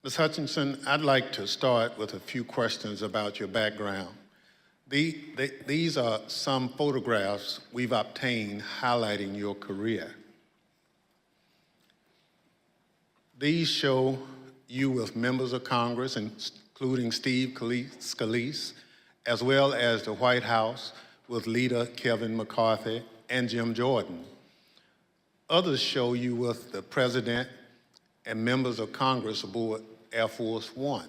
Ms. Hutchinson, I'd like to start with a few questions about your background. These are some photographs we've obtained highlighting your career. These show you with members of Congress, including Steve Scalise, as well as the White House with leader Kevin McCarthy and Jim Jordan. Others show you with the President and members of Congress aboard Air Force One.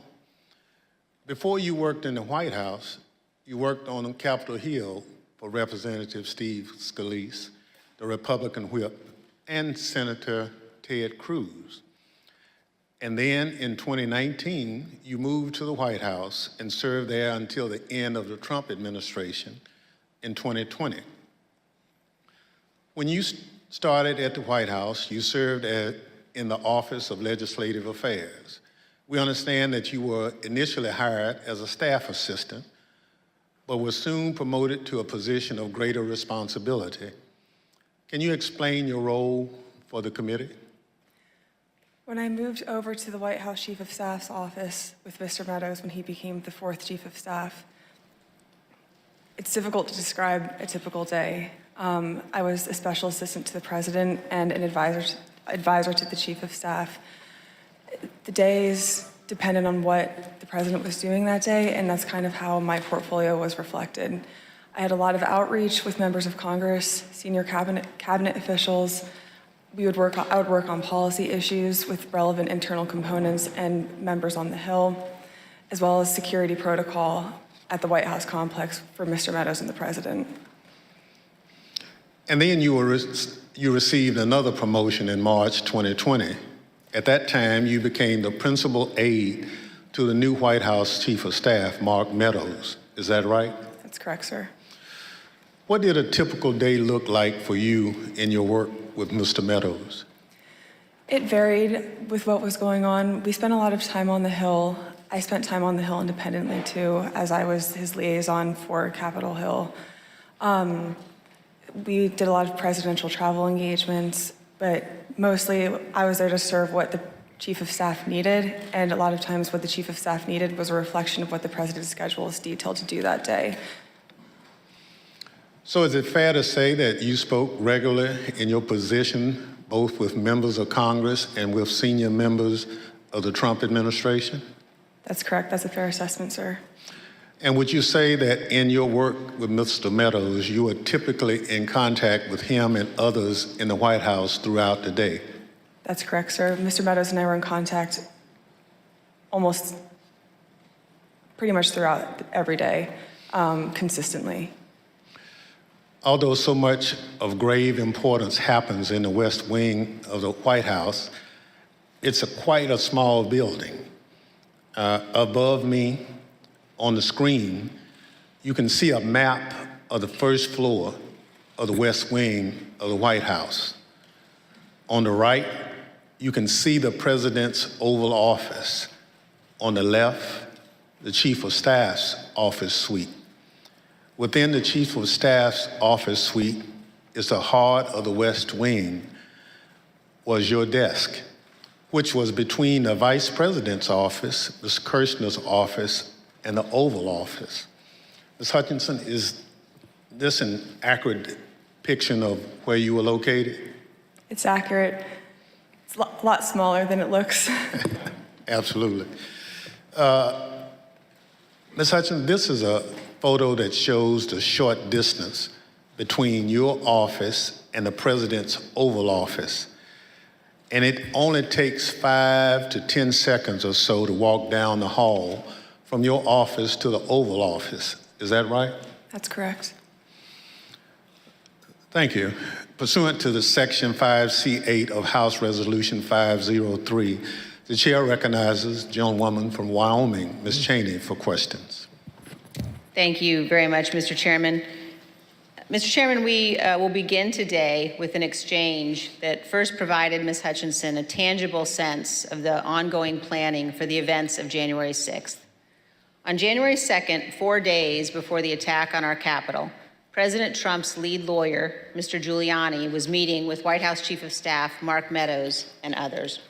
Before you worked in the White House, you worked on Capitol Hill for Representative Steve Scalise, the Republican whip, and Senator Ted Cruz. And then in 2019, you moved to the White House and served there until the end of the Trump administration in 2020. When you started at the White House, you served in the Office of Legislative Affairs. We understand that you were initially hired as a staff assistant, but were soon promoted to a position of greater responsibility. Can you explain your role for the committee? When I moved over to the White House Chief of Staff's office with Mr. Meadows when he became the 4th Chief of Staff, it's difficult to describe a typical day. I was a special assistant to the President and an advisor to the Chief of Staff. The days depended on what the President was doing that day, and that's kind of how my portfolio was reflected. I had a lot of outreach with members of Congress, senior cabinet officials. I would work on policy issues with relevant internal components and members on the Hill, as well as security protocol at the White House complex for Mr. Meadows and the President. And then you received another promotion in March 2020. At that time, you became the principal aide to the new White House Chief of Staff, Mark Meadows. Is that right? That's correct, sir. What did a typical day look like for you in your work with Mr. Meadows? It varied with what was going on. We spent a lot of time on the Hill. I spent time on the Hill independently too, as I was his liaison for Capitol Hill. We did a lot of presidential travel engagements, but mostly I was there to serve what the Chief of Staff needed, and a lot of times what the Chief of Staff needed was a reflection of what the President's schedule is detailed to do that day. So is it fair to say that you spoke regularly in your position, both with members of Congress and with senior members of the Trump administration? That's correct. That's a fair assessment, sir. And would you say that in your work with Mr. Meadows, you are typically in contact with him and others in the White House throughout the day? That's correct, sir. Mr. Meadows and I were in contact almost pretty much throughout every day, consistently. Although so much of grave importance happens in the West Wing of the White House, it's quite a small building. Above me, on the screen, you can see a map of the first floor of the West Wing of the White House. On the right, you can see the President's Oval Office. On the left, the Chief of Staff's office suite. Within the Chief of Staff's office suite is the heart of the West Wing, was your desk, which was between the Vice President's office, Ms. Kirshner's office, and the Oval Office. Ms. Hutchinson, is this an accurate depiction of where you were located? It's accurate. It's a lot smaller than it looks. Absolutely. Ms. Hutchinson, this is a photo that shows the short distance between your office and the President's Oval Office. And it only takes 5 to 10 seconds or so to walk down the hall from your office to the Oval Office. Is that right? That's correct. Thank you. Pursuant to the Section 5C8 of House Resolution 503, the chair recognizes the gentlewoman from Wyoming, Ms. Cheney, for questions. Thank you very much, Mr. Chairman. Mr. Chairman, we will begin today with an exchange that first provided Ms. Hutchinson a tangible sense of the ongoing planning for the events of January 6th. On January 2nd, 4 days before the attack on our Capitol, President Trump's lead lawyer, Mr. Giuliani, was meeting with White House Chief of Staff Mark Meadows and others.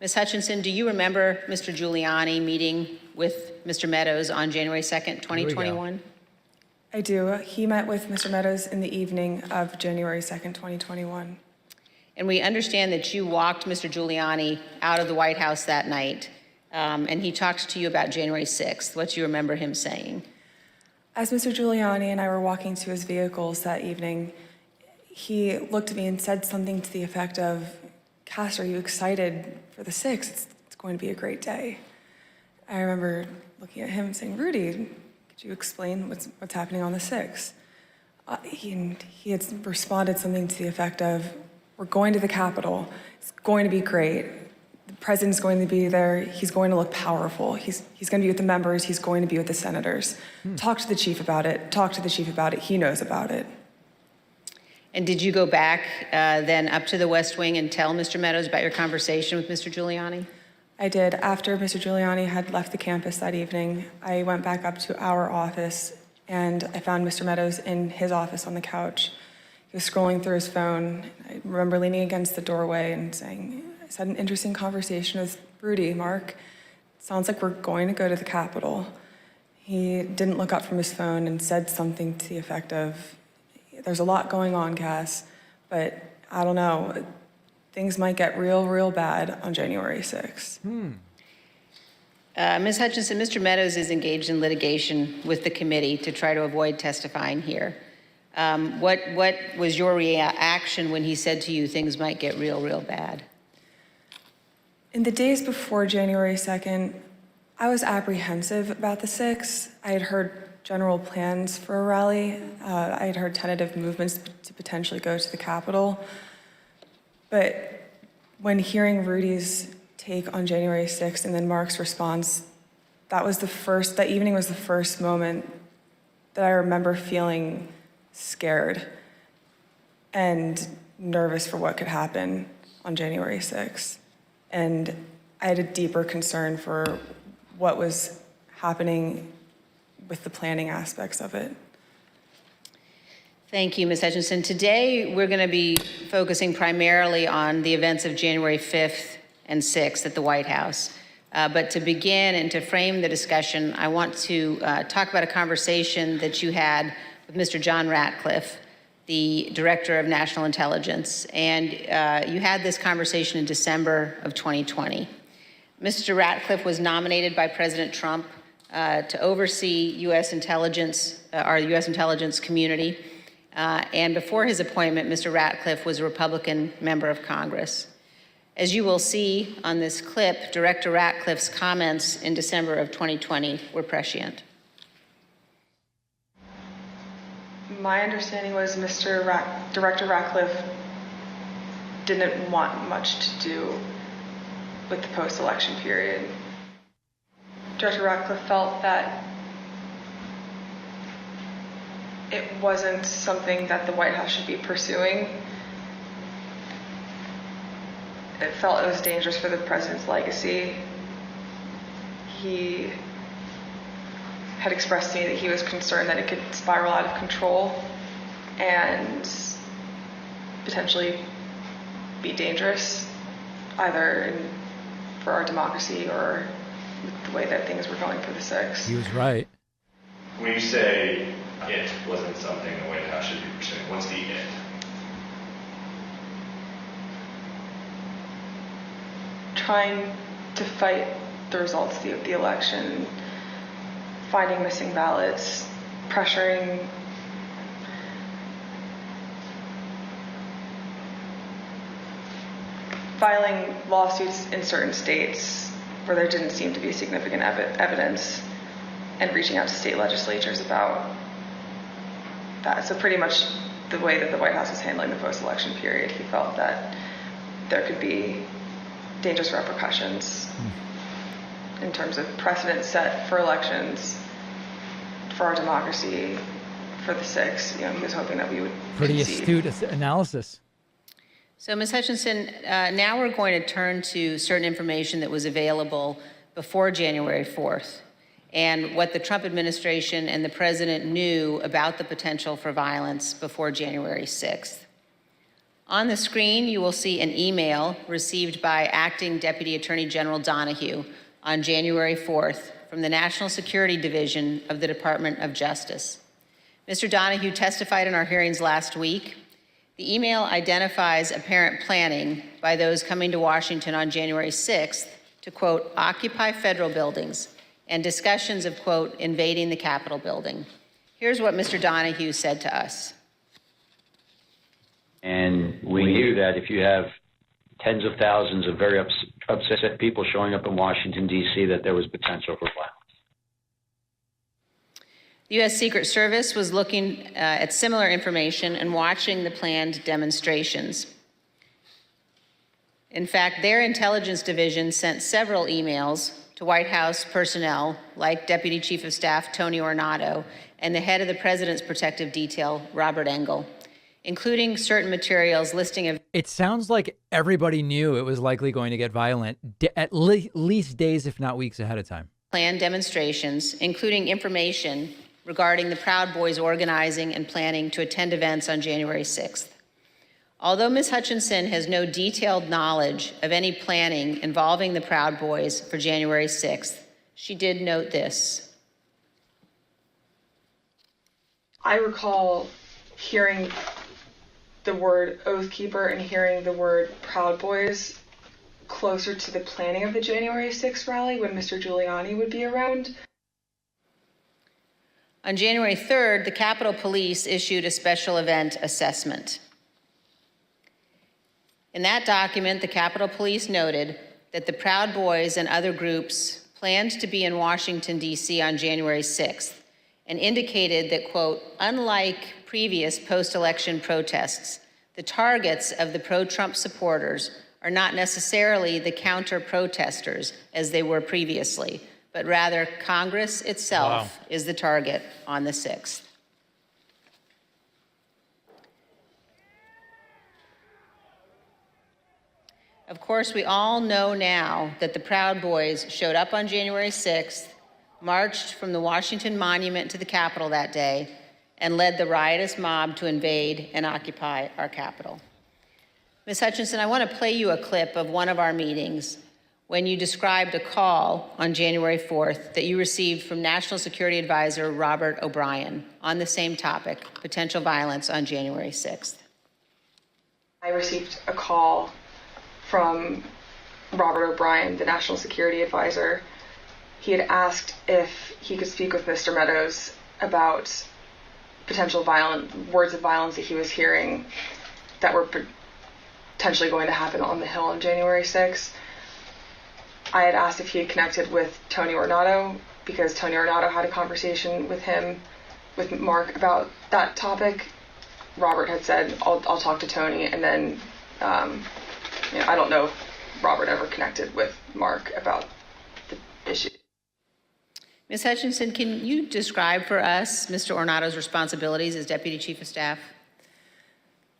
Ms. Hutchinson, do you remember Mr. Giuliani meeting with Mr. Meadows on January 2nd, 2021? I do. He met with Mr. Meadows in the evening of January 2nd, 2021. And we understand that you walked Mr. Giuliani out of the White House that night, and he talked to you about January 6th. What do you remember him saying? As Mr. Giuliani and I were walking to his vehicles that evening, he looked at me and said something to the effect of, "Cass, are you excited for the 6th? It's going to be a great day." I remember looking at him and saying, "Rudy, could you explain what's happening on the 6th?" He had responded something to the effect of, "We're going to the Capitol. It's going to be great. The president's going to be there. He's going to look powerful. He's going to be with the members. He's going to be with the senators. Talk to the chief about it. Talk to the chief about it. He knows about it." And did you go back then up to the West Wing and tell Mr. Meadows about your conversation with Mr. Giuliani? I did. After Mr. Giuliani had left the campus that evening, I went back up to our office and I found Mr. Meadows in his office on the couch. He was scrolling through his phone. I remember leaning against the doorway and saying, "I just had an interesting conversation with Rudy, Mark. Sounds like we're going to go to the Capitol." He didn't look up from his phone and said something to the effect of, "There's a lot going on, Cass, but I don't know. Things might get real bad on January 6th. Ms. Hutchinson, Mr. Meadows is engaged in litigation with the committee to try to avoid testifying here. What was your reaction when he said to you things might get real bad? In the days before January 2nd, I was apprehensive about the 6th. I had heard general plans for a rally. I had heard tentative movements to potentially go to the Capitol. But when hearing Rudy's take on January 6th and then Mark's response, that evening was the first moment that I remember feeling scared and nervous for what could happen on January 6th. And I had a deeper concern for what was happening with the planning aspects of it. Thank you, Ms. Hutchinson. Today, we're going to be focusing primarily on the events of January 5th and 6th at the White House. But to begin and to frame the discussion, I want to talk about a conversation that you had with Mr. John Ratcliffe, the Director of National Intelligence. And you had this conversation in December of 2020. Mr. Ratcliffe was nominated by President Trump to oversee U.S. intelligence, our U.S. intelligence community. And before his appointment, Mr. Ratcliffe was a Republican member of Congress. As you will see on this clip, Director Ratcliffe's comments in December of 2020 were prescient. My understanding was Director Ratcliffe didn't want much to do with the post-election period. Director Ratcliffe felt that it wasn't something that the White House should be pursuing. It felt it was dangerous for the president's legacy. He had expressed to me that he was concerned that it could spiral out of control and potentially be dangerous, either for our democracy or the way that things were going for the 6th. He was right. When you say it wasn't something the White House should be pursuing, what's the it? Trying to fight the results of the election, finding missing ballots, pressuring filing lawsuits in certain states where there didn't seem to be significant evidence, and reaching out to state legislatures about that. So pretty much the way that the White House was handling the post-election period, he felt that there could be dangerous repercussions in terms of precedent set for elections, for our democracy, for the 6th. He was hoping that we would Pretty concede. astute analysis. So, Ms. Hutchinson, now we're going to turn to certain information that was available before January 4th and what the Trump administration and the president knew about the potential for violence before January 6th. On the screen, you will see an email received by Acting Deputy Attorney General Donahue on January 4th from the National Security Division of the Department of Justice. Mr. Donahue testified in our hearings last week. The email identifies apparent planning by those coming to Washington on January 6th to, quote, occupy federal buildings, and discussions of, quote, invading the Capitol building. Here's what Mr. Donahue said to us. And we knew that if you have tens of thousands of very upset people showing up in Washington, D.C., that there was potential for violence. The U.S. Secret Service was looking at similar information and watching the planned demonstrations. In fact, their intelligence division sent several emails to White House personnel like Deputy Chief of Staff Tony Ornato and the head of the President's Protective Detail, Robert Engel, including certain materials listing of... It sounds like everybody knew it was likely going to get violent at least days, if not weeks ahead of time. Planned demonstrations, including information regarding the Proud Boys organizing and planning to attend events on January 6th. Although Ms. Hutchinson has no detailed knowledge of any planning involving the Proud Boys for January 6th, she did note this. I recall hearing the word Oath Keeper and hearing the word Proud Boys closer to the planning of the January 6th rally when Mr. Giuliani would be around. On January 3rd, the Capitol Police issued a special event assessment. In that document, the Capitol Police noted that the Proud Boys and other groups planned to be in Washington, D.C. on January 6th and indicated that, quote, unlike previous post-election protests, the targets of the pro-Trump supporters are not necessarily the counter-protesters as they were previously, but rather Congress itself is the target on the 6th. Of course, we all know now that the Proud Boys showed up on January 6th, marched from the Washington Monument to the Capitol that day, and led the riotous mob to invade and occupy our Capitol. Ms. Hutchinson, I want to play you a clip of one of our meetings when you described a call on January 4th that you received from National Security Advisor Robert O'Brien on the same topic, potential violence on January 6th. I received a call from Robert O'Brien, the National Security Advisor. He had asked if he could speak with Mr. Meadows about potential words of violence that he was hearing that were potentially going to happen on the Hill on January 6th. I had asked if he had connected with Tony Ornato because Tony Ornato had a conversation with Mark about that topic. Robert had said, I'll talk to Tony, and then I don't know if Robert ever connected with Mark about the issue. Ms. Hutchinson, can you describe for us Mr. Ornato's responsibilities as Deputy Chief of Staff?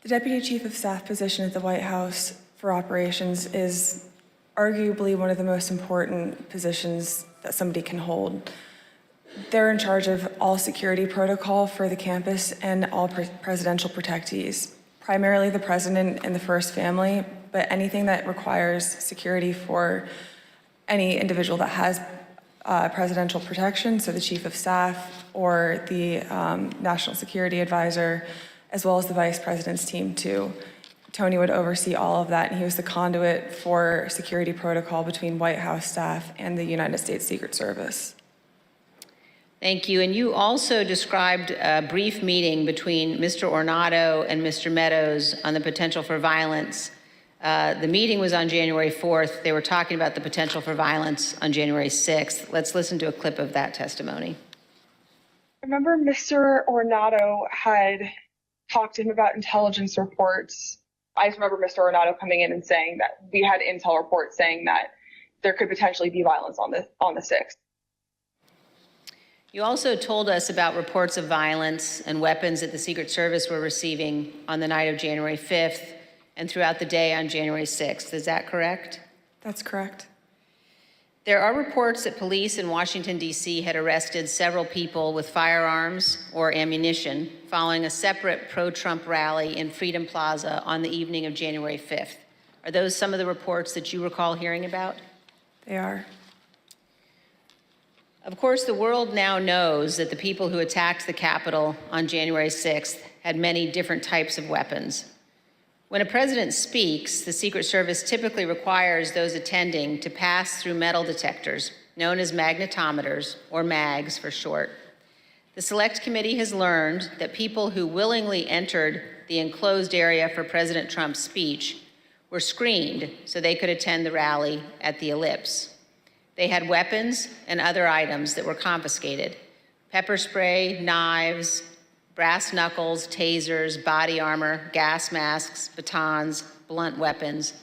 The Deputy Chief of Staff position at the White House for operations is arguably one of the most important positions that somebody can hold. They're in charge of all security protocol for the campus and all presidential protectees, primarily the president and the first family, but anything that requires security for any individual that has presidential protection, so the Chief of Staff or the National Security Advisor, as well as the Vice President's team too. Tony would oversee all of that, and he was the conduit for security protocol between White House staff and the United States Secret Service. Thank you. And you also described a brief meeting between Mr. Ornato and Mr. Meadows on the potential for violence. The meeting was on January 4th. They were talking about the potential for violence on January 6th. Let's listen to a clip of that testimony. I remember Mr. Ornato had talked to him about intelligence reports. I just remember Mr. Ornato coming in and saying that we had intel reports saying that there could potentially be violence on the 6th. You also told us about reports of violence and weapons that the Secret Service were receiving on the night of January 5th and throughout the day on January 6th. Is that correct? That's correct. There are reports that police in Washington, D.C. had arrested several people with firearms or ammunition following a separate pro-Trump rally in Freedom Plaza on the evening of January 5th. Are those some of the reports that you recall hearing about? They are. Of course, the world now knows that the people who attacked the Capitol on January 6th had many different types of weapons. When a president speaks, the Secret Service typically requires those attending to pass through metal detectors, known as magnetometers, or MAGs for short. The Select Committee has learned that people who willingly entered the enclosed area for President Trump's speech were screened so they could attend the rally at the Ellipse. They had weapons and other items that were confiscated: pepper spray, knives, brass knuckles, tasers, body armor, gas masks, batons, blunt weapons.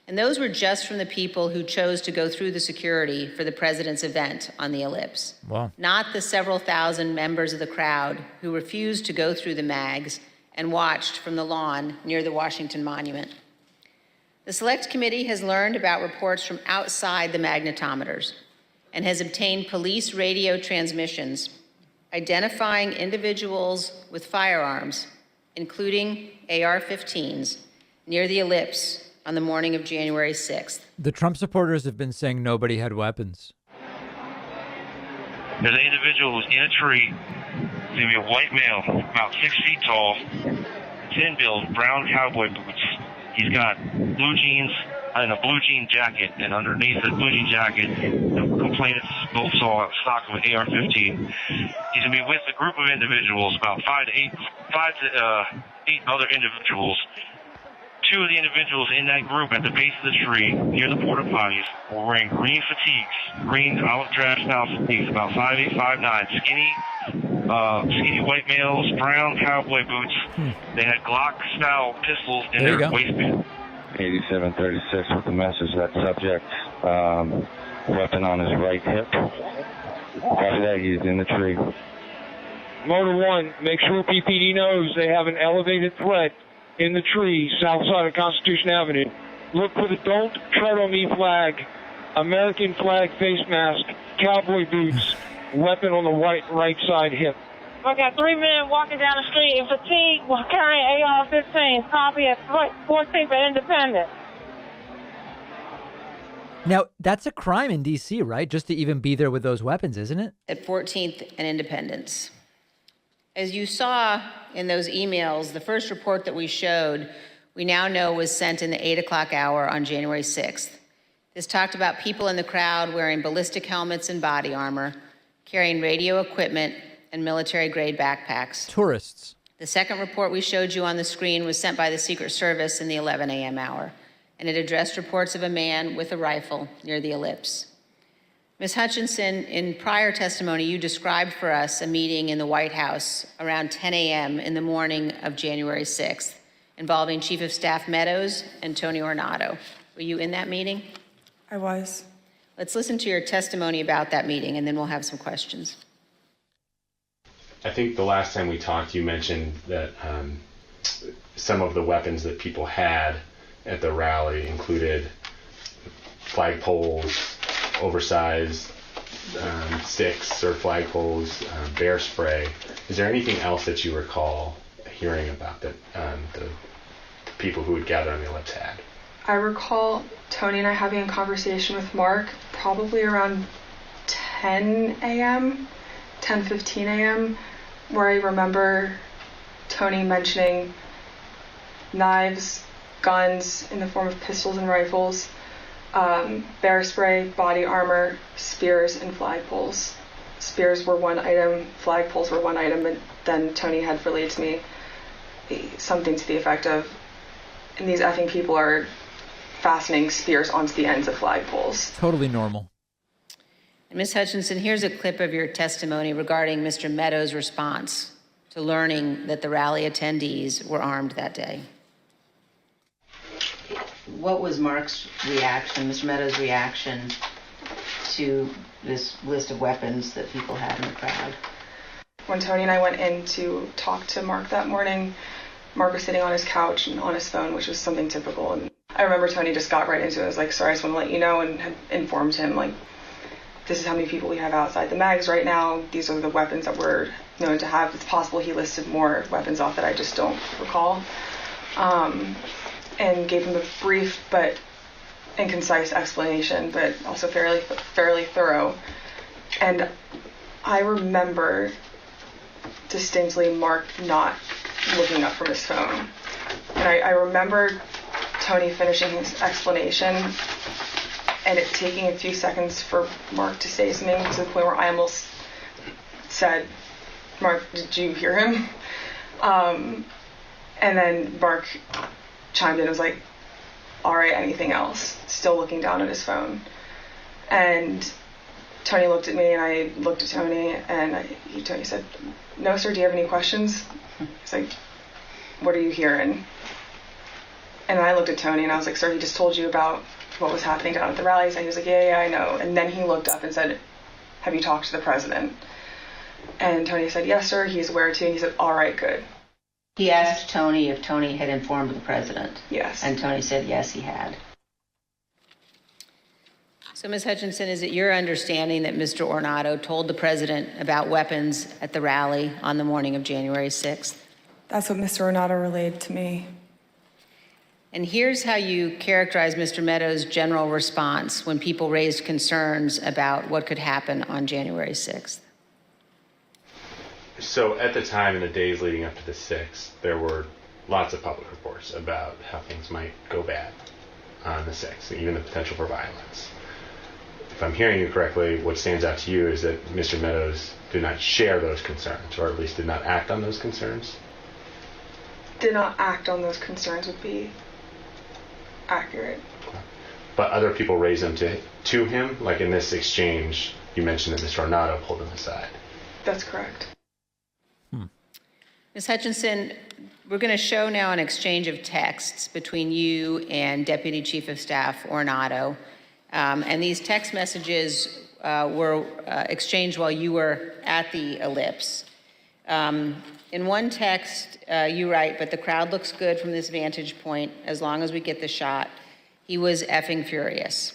And those were just from the people who chose to go through the security for the president's event on the Ellipse. Wow. Not the several thousand members of the crowd who refused to go through the MAGs and watched from the lawn near the Washington Monument. The Select Committee has learned about reports from outside the magnetometers and has obtained police radio transmissions identifying individuals with firearms, including AR-15s, near the Ellipse on the morning of January 6th. The Trump supporters have been saying nobody had weapons. There's an individual who's in a tree. He's going to be a white male, about 6 feet tall, thin build, brown cowboy boots. He's got blue jeans and a blue jean jacket, and underneath the blue jean jacket, the complainants both saw a stock of an AR-15. He's going to be with a group of individuals, about five to eight other individuals. Two of the individuals in that group at the base of the tree near the porta potties were wearing green fatigues, green olive drab style fatigues, about 5'8", 5'9", skinny white males, brown cowboy boots. They had Glock style pistols in their waistband. 8736 with the message, that subject, weapon on his right hip. After that, he's in the tree. Motor 1, make sure PPD knows they have an elevated threat in the tree south side of Constitution Avenue. Look for the Don't Tread on Me flag, American flag face mask, cowboy boots, weapon on the right side hip. I got 3 men walking down the street in fatigue while carrying AR-15, copy at 14th and Independence. Now, that's a crime in D.C., right? Just to even be there with those weapons, isn't it? At 14th and Independence. As you saw in those emails, the first report that we showed, we now know was sent in the 8 o'clock hour on January 6th. This talked about people in the crowd wearing ballistic helmets and body armor, carrying radio equipment and military-grade backpacks. Tourists. The second report we showed you on the screen was sent by the Secret Service in the 11 a.m. hour, and it addressed reports of a man with a rifle near the Ellipse. Ms. Hutchinson, in prior testimony, you described for us a meeting in the White House around 10 a.m. in the morning of January 6th, involving Chief of Staff Meadows and Tony Ornato. Were you in that meeting? I was. Let's listen to your testimony about that meeting, and then we'll have some questions. I think the last time we talked, you mentioned that some of the weapons that people had at the rally included flagpoles, oversized sticks or flagpoles, bear spray. Is there anything else that you recall hearing about that the people who would gather on the Ellipse had? I recall Tony and I having a conversation with Mark probably around 10 a.m., 10:15 a.m., where I remember Tony mentioning knives, guns in the form of pistols and rifles, bear spray, body armor, spears, and flagpoles. Spears were one item, flagpoles were one item, and then Tony had relayed to me something to the effect of, and these effing people are fastening spears onto the ends of flagpoles. Totally normal. And Ms. Hutchinson, here's a clip of your testimony regarding Mr. Meadows' response to learning that the rally attendees were armed that day. What was Mark's reaction, Mr. Meadows' reaction to this list of weapons that people had in the crowd? When Tony and I went in to talk to Mark that morning, Mark was sitting on his couch and on his phone, which was something typical. And I remember Tony just got right into it. I was like, sorry, I just want to let you know, and had informed him, like, this is how many people we have outside the mags right now. These are the weapons that we're known to have. It's possible he listed more weapons off that I just don't recall. And gave him a brief but and concise explanation, but also fairly thorough. And I remember distinctly Mark not looking up from his phone. And I remember Tony finishing his explanation and it taking a few seconds for Mark to say something, to the point where I almost said, "Mark, did you hear him?" And then Mark chimed in and was like, "All right, anything else?" Still looking down at his phone. And Tony looked at me and I looked at Tony, and Tony said, "No, sir, do you have any questions?" He's like, "What are you hearing?" And I looked at Tony and I was like, "Sir, he just told you about what was happening down at the rallies." And he was like, yeah, I know. And then he looked up and said, "Have you talked to the president?" And Tony said, "Yes, sir, he's aware too." And he said, "All right, good." He asked Tony if Tony had informed the president. Yes. And Tony said yes, he had. So, Ms. Hutchinson, is it your understanding that Mr. Ornato told the president about weapons at the rally on the morning of January 6th? That's what Mr. Ornato relayed to me. And here's how you characterize Mr. Meadows' general response when people raised concerns about what could happen on January 6th. So at the time, in the days leading up to the 6th, there were lots of public reports about how things might go bad on the 6th, even the potential for violence. If I'm hearing you correctly, what stands out to you is that Mr. Meadows did not share those concerns, or at least did not act on those concerns? Did not act on those concerns would be accurate. But other people raised them to him? Like in this exchange, you mentioned that Mr. Ornato pulled him aside. That's correct. Ms. Hutchinson, we're going to show now an exchange of texts between you and Deputy Chief of Staff Ornato. And these text messages were exchanged while you were at the ellipse. In one text, you write, "But the crowd looks good from this vantage point as long as we get the shot. He was effing furious."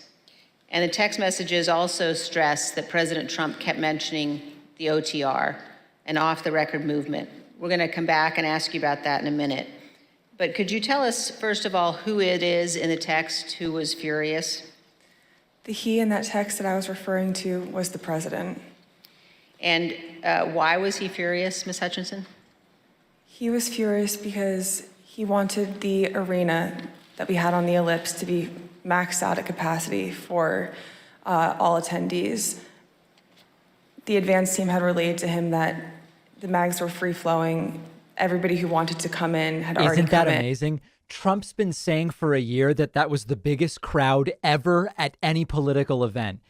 And the text messages also stress that President Trump kept mentioning the OTR, an off-the-record movement. We're going to come back and ask you about that in a minute. But could you tell us, first of all, who it is in the text who was furious? The he in that text that I was referring to was the president. And why was he furious, Ms. Hutchinson? He was furious because he wanted the arena that we had on the ellipse to be maxed out at capacity for all attendees. The advance team had relayed to him that the mags were free-flowing. Everybody who wanted to come in had already come in. Isn't that amazing? Trump's been saying for a year that that was the biggest crowd ever at any political event.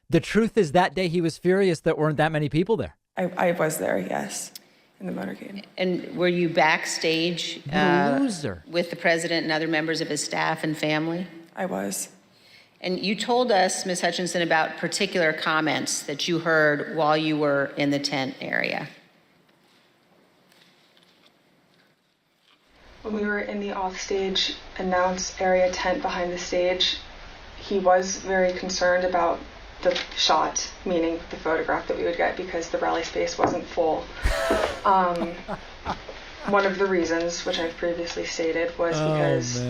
The truth is that day he was furious that weren't that many people there. I was there, yes, in the motorcade. And were you backstage Loser. with the president and other members of his staff and family? I was. And you told us, Ms. Hutchinson, about particular comments that you heard while you were in the tent area. When we were in the offstage announce area tent behind the stage, he was very concerned about the shot, meaning the photograph that we would get, because the rally space wasn't full. One of the reasons, which I've previously stated, was because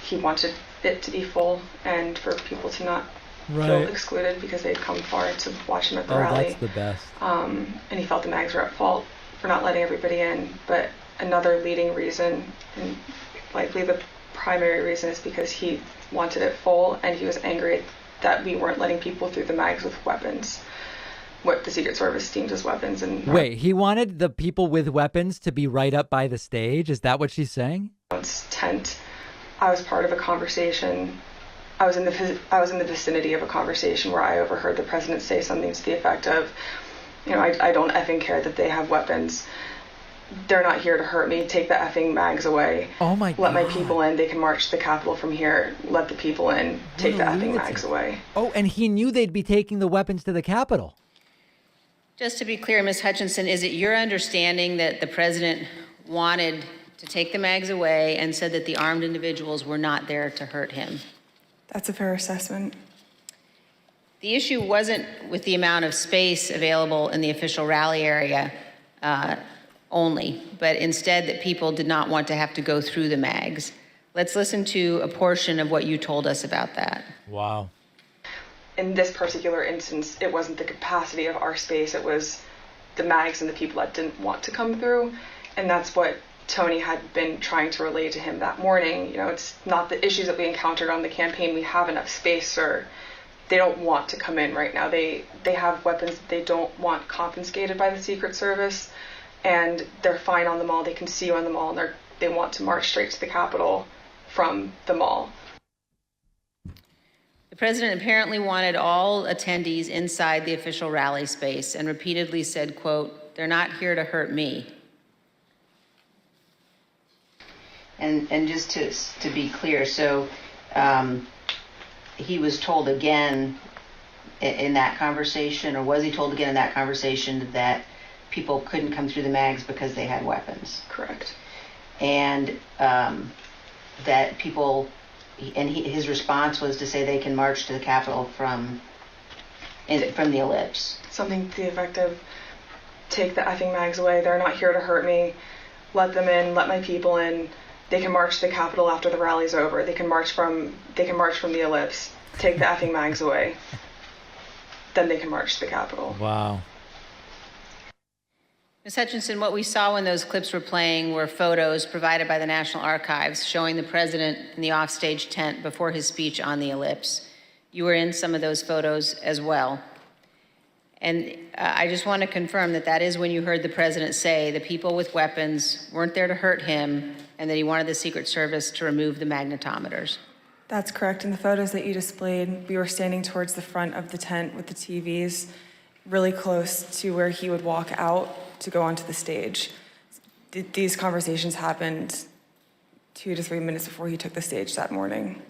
he wanted it to be full and for people to not feel excluded because they'd come far to watch him at the rally. That's the best. And he felt the mags were at fault for not letting everybody in. But another leading reason, and likely the primary reason, is because he wanted it full and he was angry that we weren't letting people through the mags with weapons, what the Secret Service deemed as weapons. And wait, he wanted the people with weapons to be right up by the stage? Is that what she's saying? Tent. I was part of a conversation. I was in the vicinity of a conversation where I overheard the president say something to the effect of, I don't effing care that they have weapons. They're not here to hurt me. Take the effing mags away. Oh my God. Let my people in. They can march to the Capitol from here. Let the people in. Take the effing mags away. Oh, and he knew they'd be taking the weapons to the Capitol. Just to be clear, Ms. Hutchinson, is it your understanding that the president wanted to take the mags away and said that the armed individuals were not there to hurt him? That's a fair assessment. The issue wasn't with the amount of space available in the official rally area only, but instead that people did not want to have to go through the mags. Let's listen to a portion of what you told us about that. Wow. In this particular instance, it wasn't the capacity of our space, it was the mags and the people that didn't want to come through. And that's what Tony had been trying to relay to him that morning. You know, it's not the issues that we encountered on the campaign. We have enough space, or they don't want to come in right now. They have weapons that they don't want confiscated by the Secret Service, and they're fine on the mall. They can see you on the mall, and they want to march straight to the Capitol from the mall. The president apparently wanted all attendees inside the official rally space and repeatedly said, quote, "They're not here to hurt me." And just to be clear, so he was told again in that conversation, or was he told again in that conversation, that people couldn't come through the mags because they had weapons? Correct. And that people, his response was to say they can march to the Capitol from the ellipse. Something to the effect of, take the effing mags away, they're not here to hurt me, let them in, let my people in. They can march to the Capitol after the rally's over. They can march from the ellipse. Take the effing mags away. Then they can march to the Capitol. Wow. Ms. Hutchinson, what we saw when those clips were playing were photos provided by the National Archives showing the president in the offstage tent before his speech on the ellipse. You were in some of those photos as well. And I just want to confirm that that is when you heard the president say the people with weapons weren't there to hurt him, and that he wanted the Secret Service to remove the magnetometers. That's correct. In the photos that you displayed, we were standing towards the front of the tent with the TVs, really close to where he would walk out to go onto the stage. These conversations happened 2 to 3 minutes before he took the stage that morning.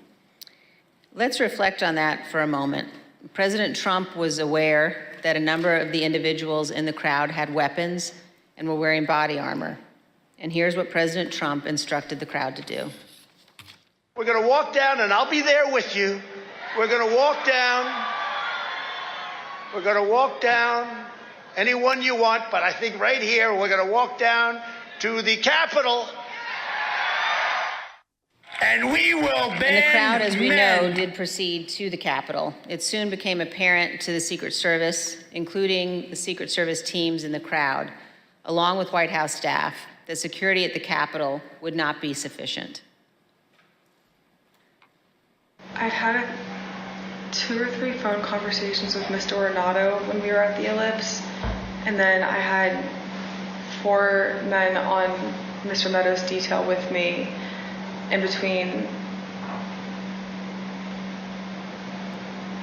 Let's reflect on that for a moment. President Trump was aware that a number of the individuals in the crowd had weapons and were wearing body armor. And here's what President Trump instructed the crowd to do. We're going to walk down, and I'll be there with you. We're going to walk down. We're going to walk down anyone you want, but I think right here we're going to walk down to the Capitol. And we will ban And the crowd, as we men. know, did proceed to the Capitol. It soon became apparent to the Secret Service, including the Secret Service teams in the crowd, along with White House staff, that security at the Capitol would not be sufficient. I'd had 2 or 3 phone conversations with Mr. Ornato when we were at the ellipse, and then I had 4 men on Mr. Meadows' detail with me in between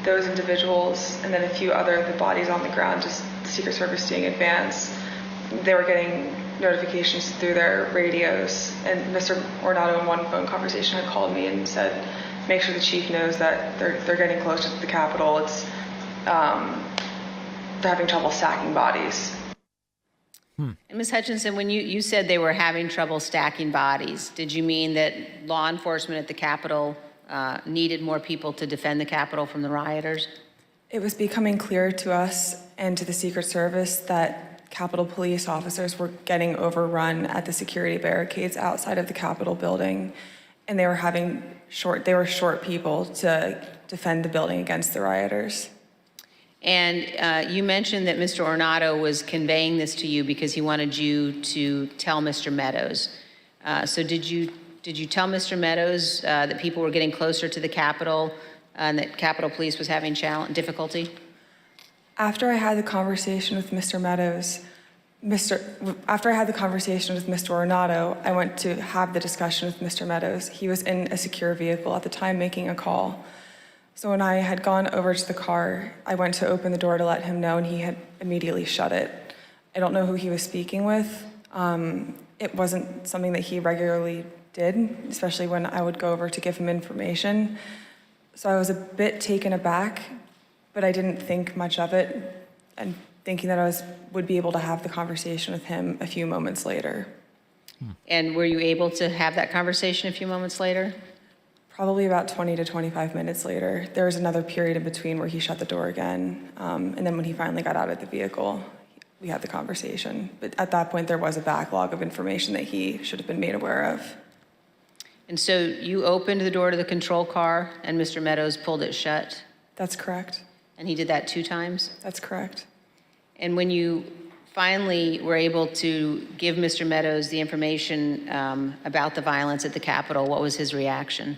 those individuals and then a few other of the bodies on the ground, just the Secret Service doing advance. They were getting notifications through their radios, and Mr. Ornato in one phone conversation had called me and said, make sure the chief knows that they're getting closer to the Capitol. It's they're having trouble stacking bodies. And Ms. Hutchinson, when you said they were having trouble stacking bodies, did you mean that law enforcement at the Capitol needed more people to defend the Capitol from the rioters? It was becoming clear to us and to the Secret Service that Capitol police officers were getting overrun at the security barricades outside of the Capitol building, and they were short people to defend the building against the rioters. And you mentioned that Mr. Ornato was conveying this to you because he wanted you to tell Mr. Meadows. So did you tell Mr. Meadows that people were getting closer to the Capitol and that Capitol Police was having difficulty? After I had the conversation with Mr. Meadows, after I had the conversation with Mr. Ornato, I went to have the discussion with Mr. Meadows. He was in a secure vehicle at the time making a call. So when I had gone over to the car, I went to open the door to let him know, and he had immediately shut it. I don't know who he was speaking with. It wasn't something that he regularly did, especially when I would go over to give him information. So I was a bit taken aback, but I didn't think much of it, and thinking that I would be able to have the conversation with him a few moments later. And were you able to have that conversation a few moments later? Probably about 20 to 25 minutes later. There was another period in between where he shut the door again. And then when he finally got out of the vehicle, we had the conversation. But at that point, there was a backlog of information that he should have been made aware of. And so you opened the door to the control car and Mr. Meadows pulled it shut? That's correct. And he did that 2 times? That's correct. And when you finally were able to give Mr. Meadows the information about the violence at the Capitol, what was his reaction?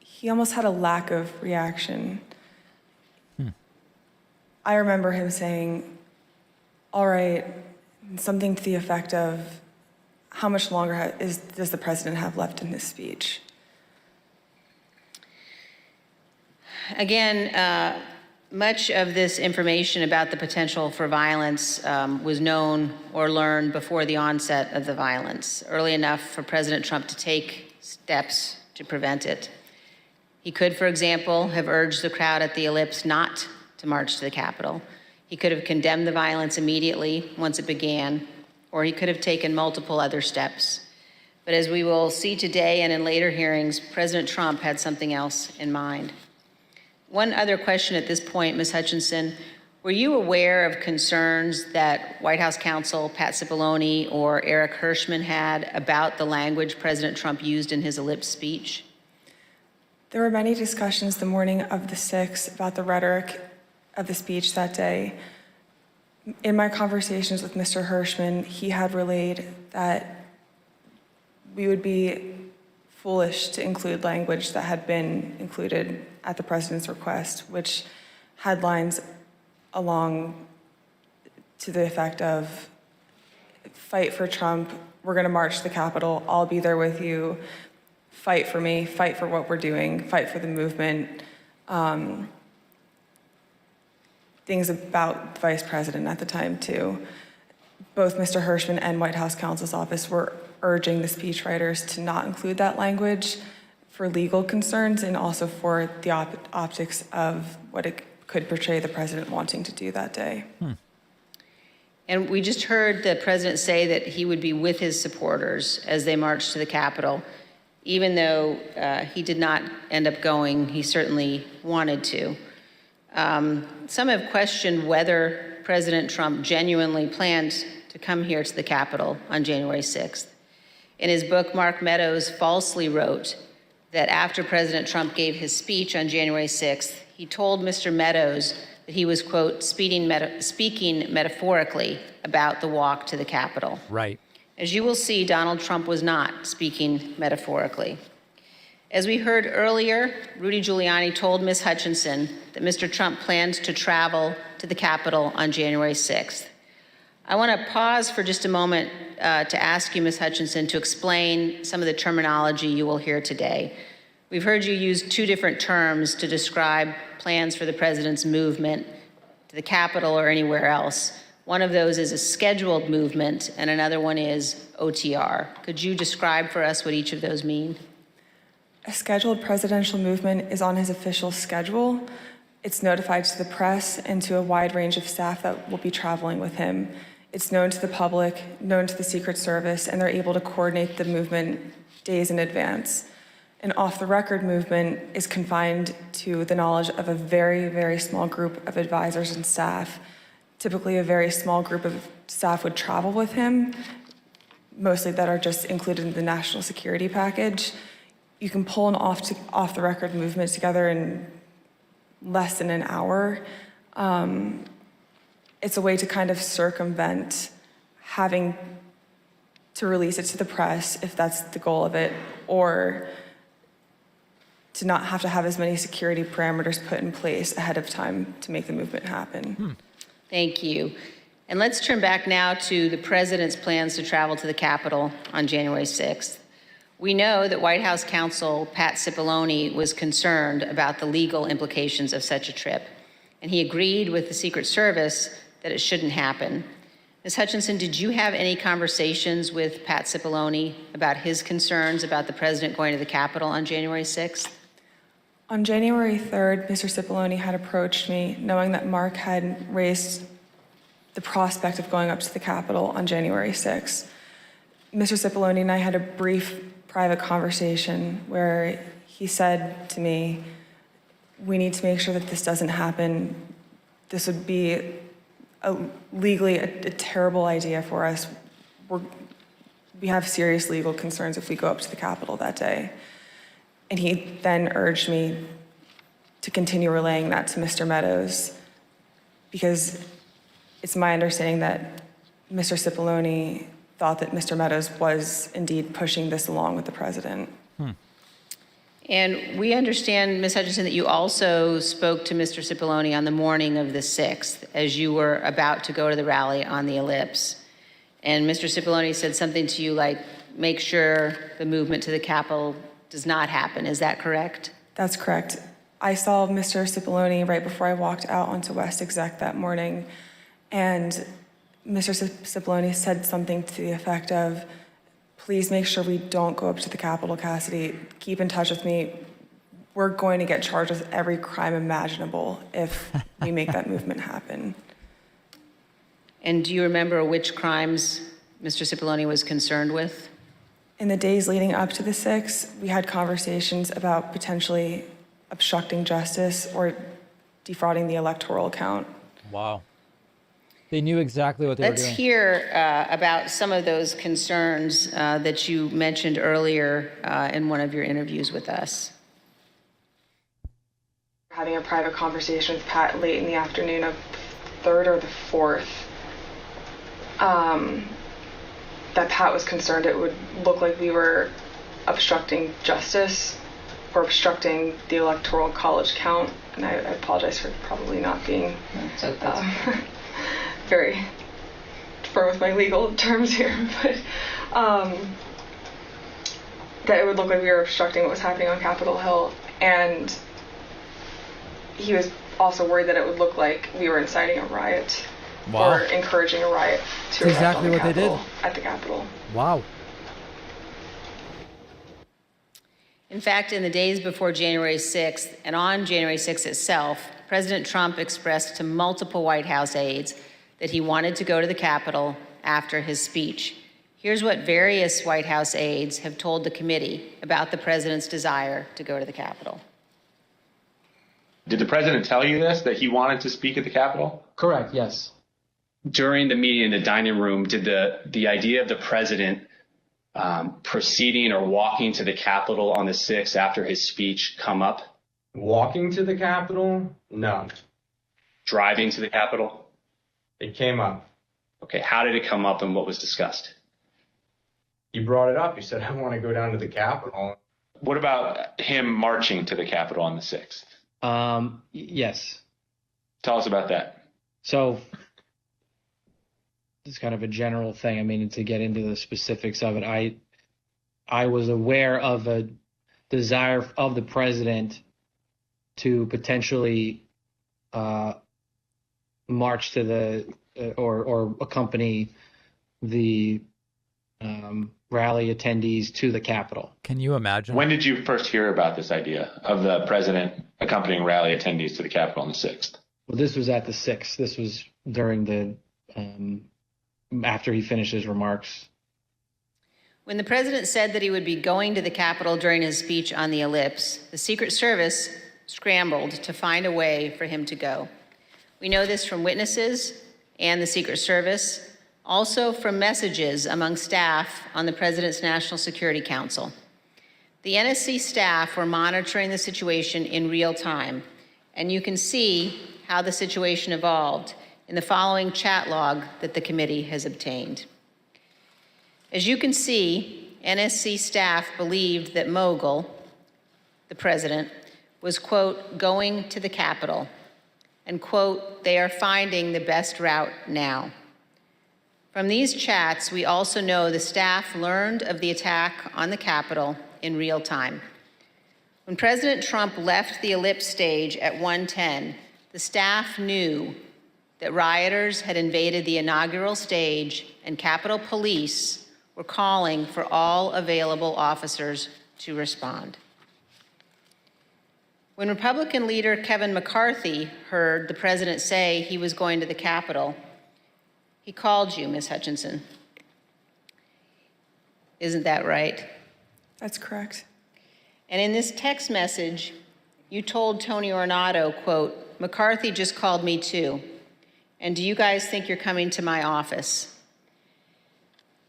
He almost had a lack of reaction. I remember him saying, all right, something to the effect of, how much longer does the president have left in his speech? Again, much of this information about the potential for violence was known or learned before the onset of the violence, early enough for President Trump to take steps to prevent it. He could, for example, have urged the crowd at the Ellipse not to march to the Capitol. He could have condemned the violence immediately once it began, or he could have taken multiple other steps. But as we will see today and in later hearings, President Trump had something else in mind. One other question at this point, Ms. Hutchinson, were you aware of concerns that White House counsel Pat Cipollone or Eric Hirschman had about the language President Trump used in his Ellipse speech? There were many discussions the morning of the 6th about the rhetoric of the speech that day. In my conversations with Mr. Hirschman, he had relayed that we would be foolish to include language that had been included at the president's request, which had lines along to the effect of, fight for Trump, we're gonna march to the Capitol, I'll be there with you, fight for me, fight for what we're doing, fight for the movement. Things about the vice president at the time too. Both Mr. Hirschman and White House counsel's office were urging the speechwriters to not include that language for legal concerns and also for the optics of what it could portray the president wanting to do that day. And we just heard the president say that he would be with his supporters as they marched to the Capitol. Even though he did not end up going, he certainly wanted to. Some have questioned whether President Trump genuinely planned to come here to the Capitol on January 6th. In his book, Mark Meadows falsely wrote that after President Trump gave his speech on January 6th, he told Mr. Meadows that he was, quote, speaking metaphorically about the walk to the Capitol. Right. As you will see, Donald Trump was not speaking metaphorically. As we heard earlier, Rudy Giuliani told Ms. Hutchinson that Mr. Trump plans to travel to the Capitol on January 6th. I want to pause for just a moment to ask you, Ms. Hutchinson, to explain some of the terminology you will hear today. We've heard you use 2 different terms to describe plans for the president's movement to the Capitol or anywhere else. One of those is a scheduled movement, and another one is OTR. Could you describe for us what each of those mean? A scheduled presidential movement is on his official schedule. It's notified to the press and to a wide range of staff that will be traveling with him. It's known to the public, known to the Secret Service, and they're able to coordinate the movement days in advance. An off-the-record movement is confined to the knowledge of a very, very small group of advisors and staff. Typically, a very small group of staff would travel with him, mostly that are just included in the national security package. You can pull an off-the-record movement together in less than an hour. It's a way to kind of circumvent having to release it to the press, if that's the goal of it, or to not have to have as many security parameters put in place ahead of time to make the movement happen. Thank you. And let's turn back now to the president's plans to travel to the Capitol on January 6th. We know that White House counsel Pat Cipollone was concerned about the legal implications of such a trip, and he agreed with the Secret Service that it shouldn't happen. Ms. Hutchinson, did you have any conversations with Pat Cipollone about his concerns about the president going to the Capitol on January 6th? On January 3rd, Mr. Cipollone had approached me, knowing that Mark had raised the prospect of going up to the Capitol on January 6th. Mr. Cipollone and I had a brief private conversation where he said to me, we need to make sure that this doesn't happen. This would be legally a terrible idea for us. We have serious legal concerns if we go up to the Capitol that day. And he then urged me to continue relaying that to Mr. Meadows, because it's my understanding that Mr. Cipollone thought that Mr. Meadows was indeed pushing this along with the president. And we understand, Ms. Hutchinson, that you also spoke to Mr. Cipollone on the morning of the 6th as you were about to go to the rally on the Ellipse. And Mr. Cipollone said something to you like, make sure the movement to the Capitol does not happen. Is that correct? That's correct. I saw Mr. Cipollone right before I walked out onto West Exec that morning, and Mr. Cipollone said something to the effect of, please make sure we don't go up to the Capitol, Cassidy. Keep in touch with me. We're going to get charged with every crime imaginable if we make that movement happen. And do you remember which crimes Mr. Cipollone was concerned with? In the days leading up to the 6th, we had conversations about potentially obstructing justice or defrauding the electoral count. Wow. They knew exactly what they were doing. Let's hear about some of those concerns that you mentioned earlier in one of your interviews with us. Having a private conversation with Pat late in the afternoon of the 3rd or the 4th, that Pat was concerned it would look like we were obstructing justice or obstructing the electoral college count. And I apologize for probably not being very firm with my legal terms here, but that it would look like we were obstructing what was happening on Capitol Hill. And he was also worried that it would look like we were inciting a riot. Wow. Or encouraging a riot to That's exactly what they did. At the Capitol. Wow. In fact, in the days before January 6th and on January 6th itself, President Trump expressed to multiple White House aides that he wanted to go to the Capitol after his speech. Here's what various White House aides have told the committee about the president's desire to go to the Capitol. Did the president tell you this, that he wanted to speak at the Capitol? Correct, yes. During the meeting in the dining room, did the idea of the president proceeding or walking to the Capitol on the 6th after his speech come up? Walking to the Capitol? No. Driving to the Capitol? It came up. Okay, how did it come up and what was discussed? He brought it up. He said, I want to go down to the Capitol. What about him marching to the Capitol on the 6th? Yes. Tell us about that. So it's kind of a general thing. I mean, to get into the specifics of it, I was aware of a desire of the president to potentially march to the or accompany the rally attendees to the Capitol. Can you imagine? When did you first hear about this idea of the president accompanying rally attendees to the Capitol on the 6th? Well, this was at the 6th. This was during the after he finished his remarks. When the president said that he would be going to the Capitol during his speech on the Ellipse, the Secret Service scrambled to find a way for him to go. We know this from witnesses and the Secret Service, also from messages among staff on the President's National Security Council. The NSC staff were monitoring the situation in real time, and you can see how the situation evolved in the following chat log that the committee has obtained. As you can see, NSC staff believed that Mogul, the president, was, quote, going to the Capitol, and, quote, they are finding the best route now. From these chats, we also know the staff learned of the attack on the Capitol in real time. When President Trump left the Ellipse stage at 1:10, the staff knew that rioters had invaded the inaugural stage and Capitol Police were calling for all available officers to respond. When Republican leader Kevin McCarthy heard the president say he was going to the Capitol, he called you, Ms. Hutchinson. Isn't that right? That's correct. And in this text message, you told Tony Ornato, quote, "McCarthy just called me too. And do you guys think you're coming to my office?"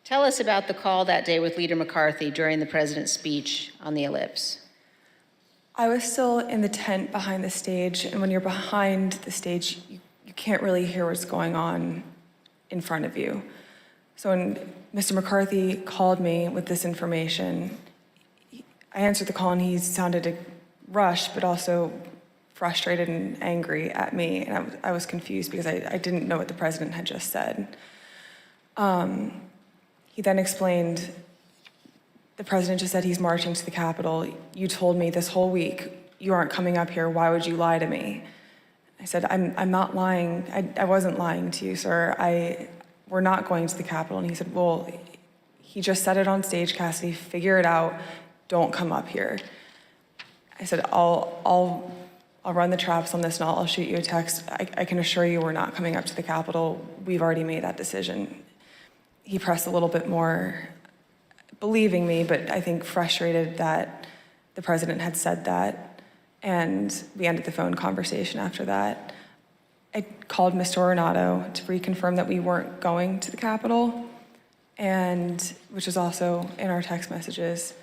Tell us about the call that day with Leader McCarthy during the president's speech on the ellipse. I was still in the tent behind the stage, and when you're behind the stage, you can't really hear what's going on in front of you. So when Mr. McCarthy called me with this information, I answered the call and he sounded rushed, but also frustrated and angry at me. And I was confused because I didn't know what the president had just said. He then explained, the president just said he's marching to the Capitol. You told me this whole week you aren't coming up here. Why would you lie to me? I said, I'm not lying. I wasn't lying to you, sir. We're not going to the Capitol. And he said, well, he just said it on stage, Cassidy. Figure it out. Don't come up here. I said, I'll run the traps on this and I'll shoot you a text. I can assure you we're not coming up to the Capitol. We've already made that decision. He pressed a little bit more, believing me, but I think frustrated that the president had said that. And we ended the phone conversation after that. I called Mr. Ornato to reconfirm that we weren't going to the Capitol, and which is also in our text messages.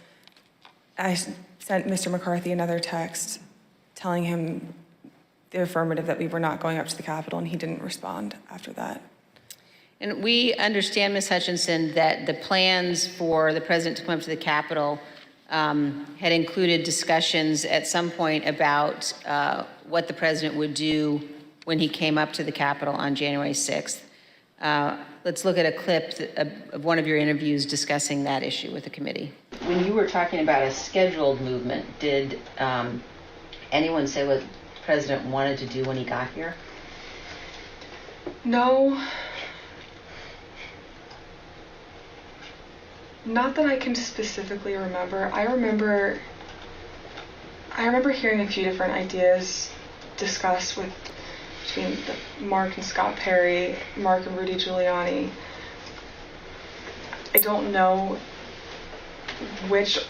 I sent Mr. McCarthy another text telling him the affirmative that we were not going up to the Capitol, and he didn't respond after that. And we understand, Ms. Hutchinson, that the plans for the president to come up to the Capitol had included discussions at some point about what the president would do when he came up to the Capitol on January 6th. Let's look at a clip of one of your interviews discussing that issue with the committee. When you were talking about a scheduled movement, did anyone say what the president wanted to do when he got here? No. Not that I can specifically remember. I remember hearing a few different ideas discussed between Mark and Scott Perry, Mark and Rudy Giuliani. I don't know which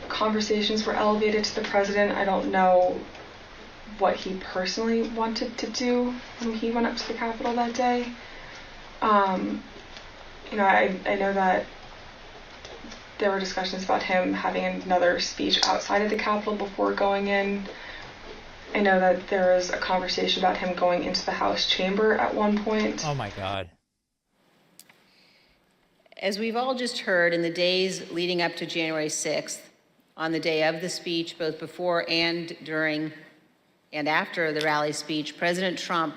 conversations were elevated to the president. I don't know what he personally wanted to do when he went up to the Capitol that day. I know that there were discussions about him having another speech outside of the Capitol before going in. I know that there was a conversation about him going into the House chamber at one point. Oh my God. As we've all just heard, in the days leading up to January 6th, on the day of the speech, both before and during and after the rally speech, President Trump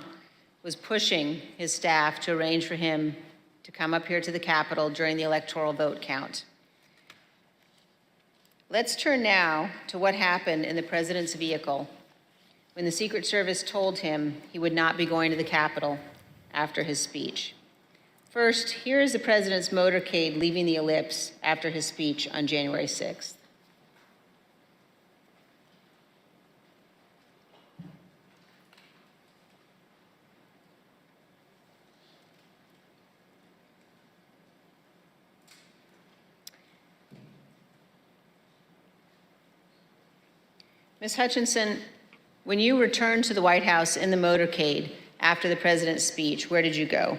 was pushing his staff to arrange for him to come up here to the Capitol during the electoral vote count. Let's turn now to what happened in the president's vehicle when the Secret Service told him he would not be going to the Capitol after his speech. First, here is the president's motorcade leaving the ellipse after his speech on January 6th. Ms. Hutchinson, when you returned to the White House in the motorcade after the president's speech, where did you go?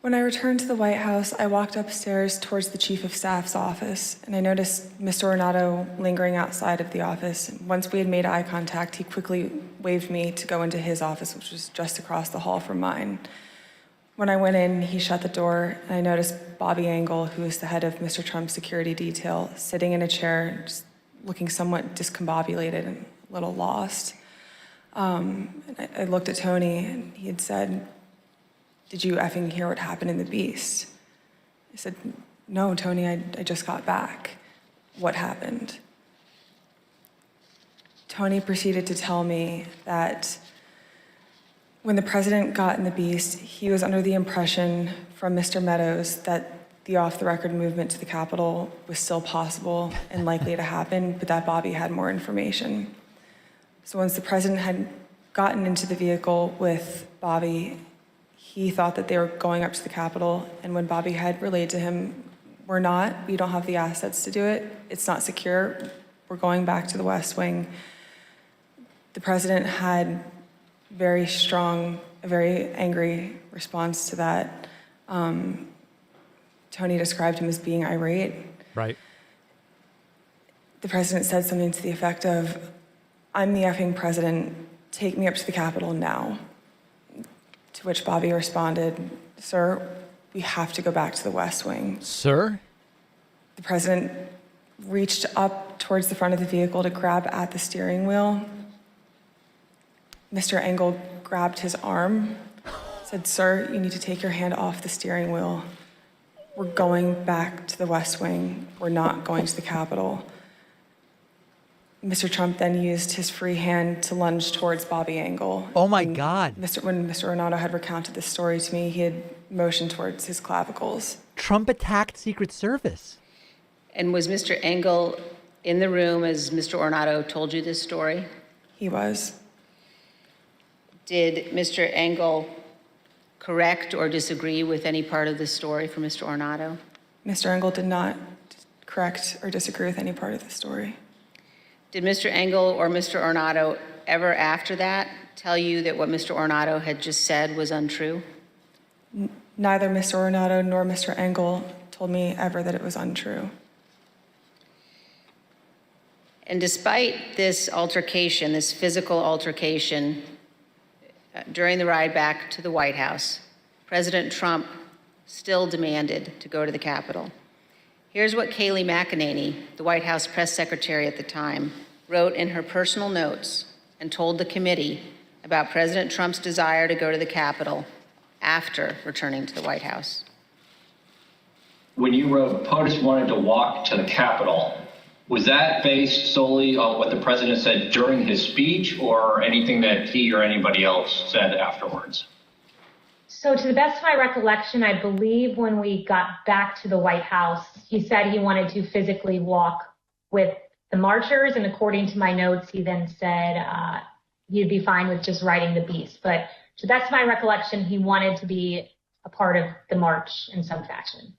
When I returned to the White House, I walked upstairs towards the Chief of Staff's office, and I noticed Mr. Ornato lingering outside of the office. Once we had made eye contact, he quickly waved me to go into his office, which was just across the hall from mine. When I went in, he shut the door, and I noticed Bobby Engel, who is the head of Mr. Trump's security detail, sitting in a chair, just looking somewhat discombobulated and a little lost. I looked at Tony, and he had said, "Did you effing hear what happened in the Beast?" I said, "No, Tony, I just got back. What happened?" Tony proceeded to tell me that when the president got in the Beast, he was under the impression from Mr. Meadows that the off-the-record movement to the Capitol was still possible and likely to happen, but that Bobby had more information. So once the president had gotten into the vehicle with Bobby, he thought that they were going up to the Capitol, and when Bobby had relayed to him we're not. We don't have the assets to do it. It's not secure. We're going back to the West Wing. The president had very strong, a very angry response to that. Tony described him as being irate. Right. The president said something to the effect of, "I'm the effing president, take me up to the Capitol now." To which Bobby responded, "Sir, we have to go back to the West Wing." Sir? The president reached up towards the front of the vehicle to grab at the steering wheel. Mr. Engel grabbed his arm, said, "Sir, you need to take your hand off the steering wheel. We're going back to the West Wing. We're not going to the Capitol." Mr. Trump then used his free hand to lunge towards Bobby Engel. Oh my God. When Mr. Renato had recounted this story to me, he had motioned towards his clavicles. Trump attacked Secret Service. And was Mr. Engel in the room as Mr. Ornato told you this story? He was. Did Mr. Engel correct or disagree with any part of the story from Mr. Ornato? Mr. Engel did not correct or disagree with any part of the story. Did Mr. Engel or Mr. Ornato ever after that tell you that what Mr. Ornato had just said was untrue? Neither Mr. Ornato nor Mr. Engel told me ever that it was untrue. And despite this altercation, this physical altercation, during the ride back to the White House, President Trump still demanded to go to the Capitol. Here's what Kayleigh McEnany, the White House press secretary at the time, wrote in her personal notes and told the committee about President Trump's desire to go to the Capitol after returning to the White House. When you wrote POTUS wanted to walk to the Capitol, was that based solely on what the president said during his speech or anything that he or anybody else said afterwards? So to the best of my recollection, I believe when we got back to the White House, he said he wanted to physically walk with the marchers. And according to my notes, he then said he'd be fine with just riding the beast. But to the best of my recollection, he wanted to be a part of the march in some fashion.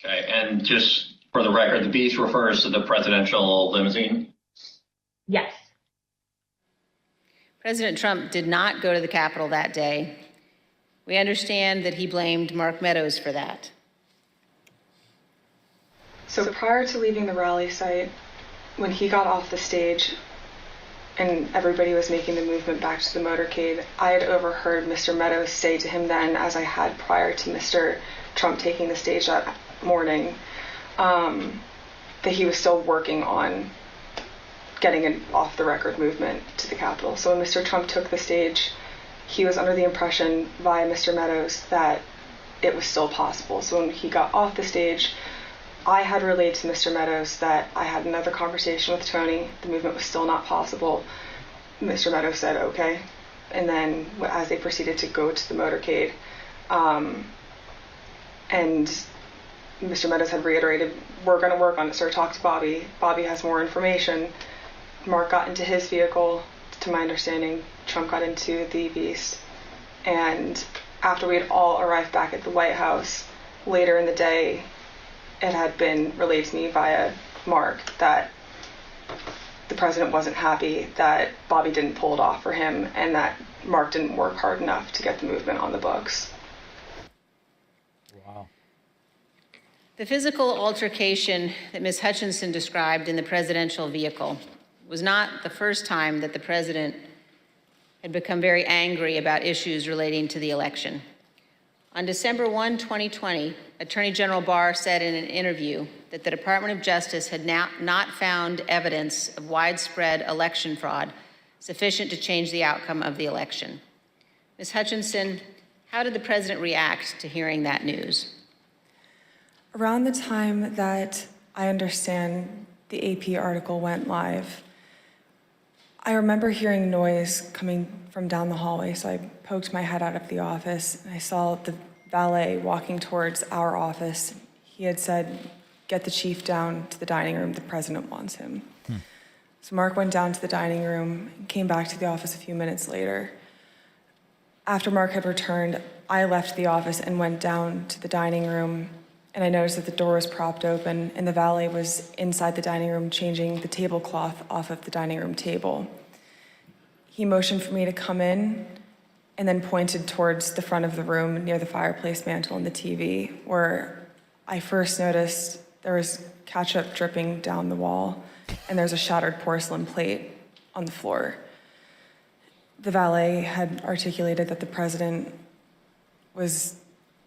Okay, and just for the record, the beast refers to the presidential limousine? Yes. President Trump did not go to the Capitol that day. We understand that he blamed Mark Meadows for that. So prior to leaving the rally site, when he got off the stage and everybody was making the movement back to the motorcade, I had overheard Mr. Meadows say to him then, as I had prior to Mr. Trump taking the stage that morning, that he was still working on getting an off-the-record movement to the Capitol. So when Mr. Trump took the stage, he was under the impression via Mr. Meadows that it was still possible. So when he got off the stage, I had relayed to Mr. Meadows that I had another conversation with Tony. The movement was still not possible. Mr. Meadows said, okay. And then as they proceeded to go to the motorcade, and Mr. Meadows had reiterated, we're going to work on it, sir. Talk to Bobby. Bobby has more information. Mark got into his vehicle. To my understanding, Trump got into the Beast. And after we had all arrived back at the White House, later in the day, it had been relayed to me via Mark that the president wasn't happy that Bobby didn't pull it off for him and that Mark didn't work hard enough to get the movement on the books. Wow. The physical altercation that Ms. Hutchinson described in the presidential vehicle was not the first time that the president had become very angry about issues relating to the election. On December 1, 2020, Attorney General Barr said in an interview that the Department of Justice had not found evidence of widespread election fraud sufficient to change the outcome of the election. Ms. Hutchinson, how did the president react to hearing that news? Around the time that I understand the AP article went live, I remember hearing noise coming from down the hallway, so I poked my head out of the office, and I saw the valet walking towards our office. He had said, get the chief down to the dining room, the president wants him. So Mark went down to the dining room and came back to the office a few minutes later. After Mark had returned, I left the office and went down to the dining room and I noticed that the door was propped open and the valet was inside the dining room changing the tablecloth off of the dining room table. He motioned for me to come in and then pointed towards the front of the room near the fireplace mantle and the TV, where I first noticed there was ketchup dripping down the wall and there's a shattered porcelain plate on the floor. The valet had articulated that the president was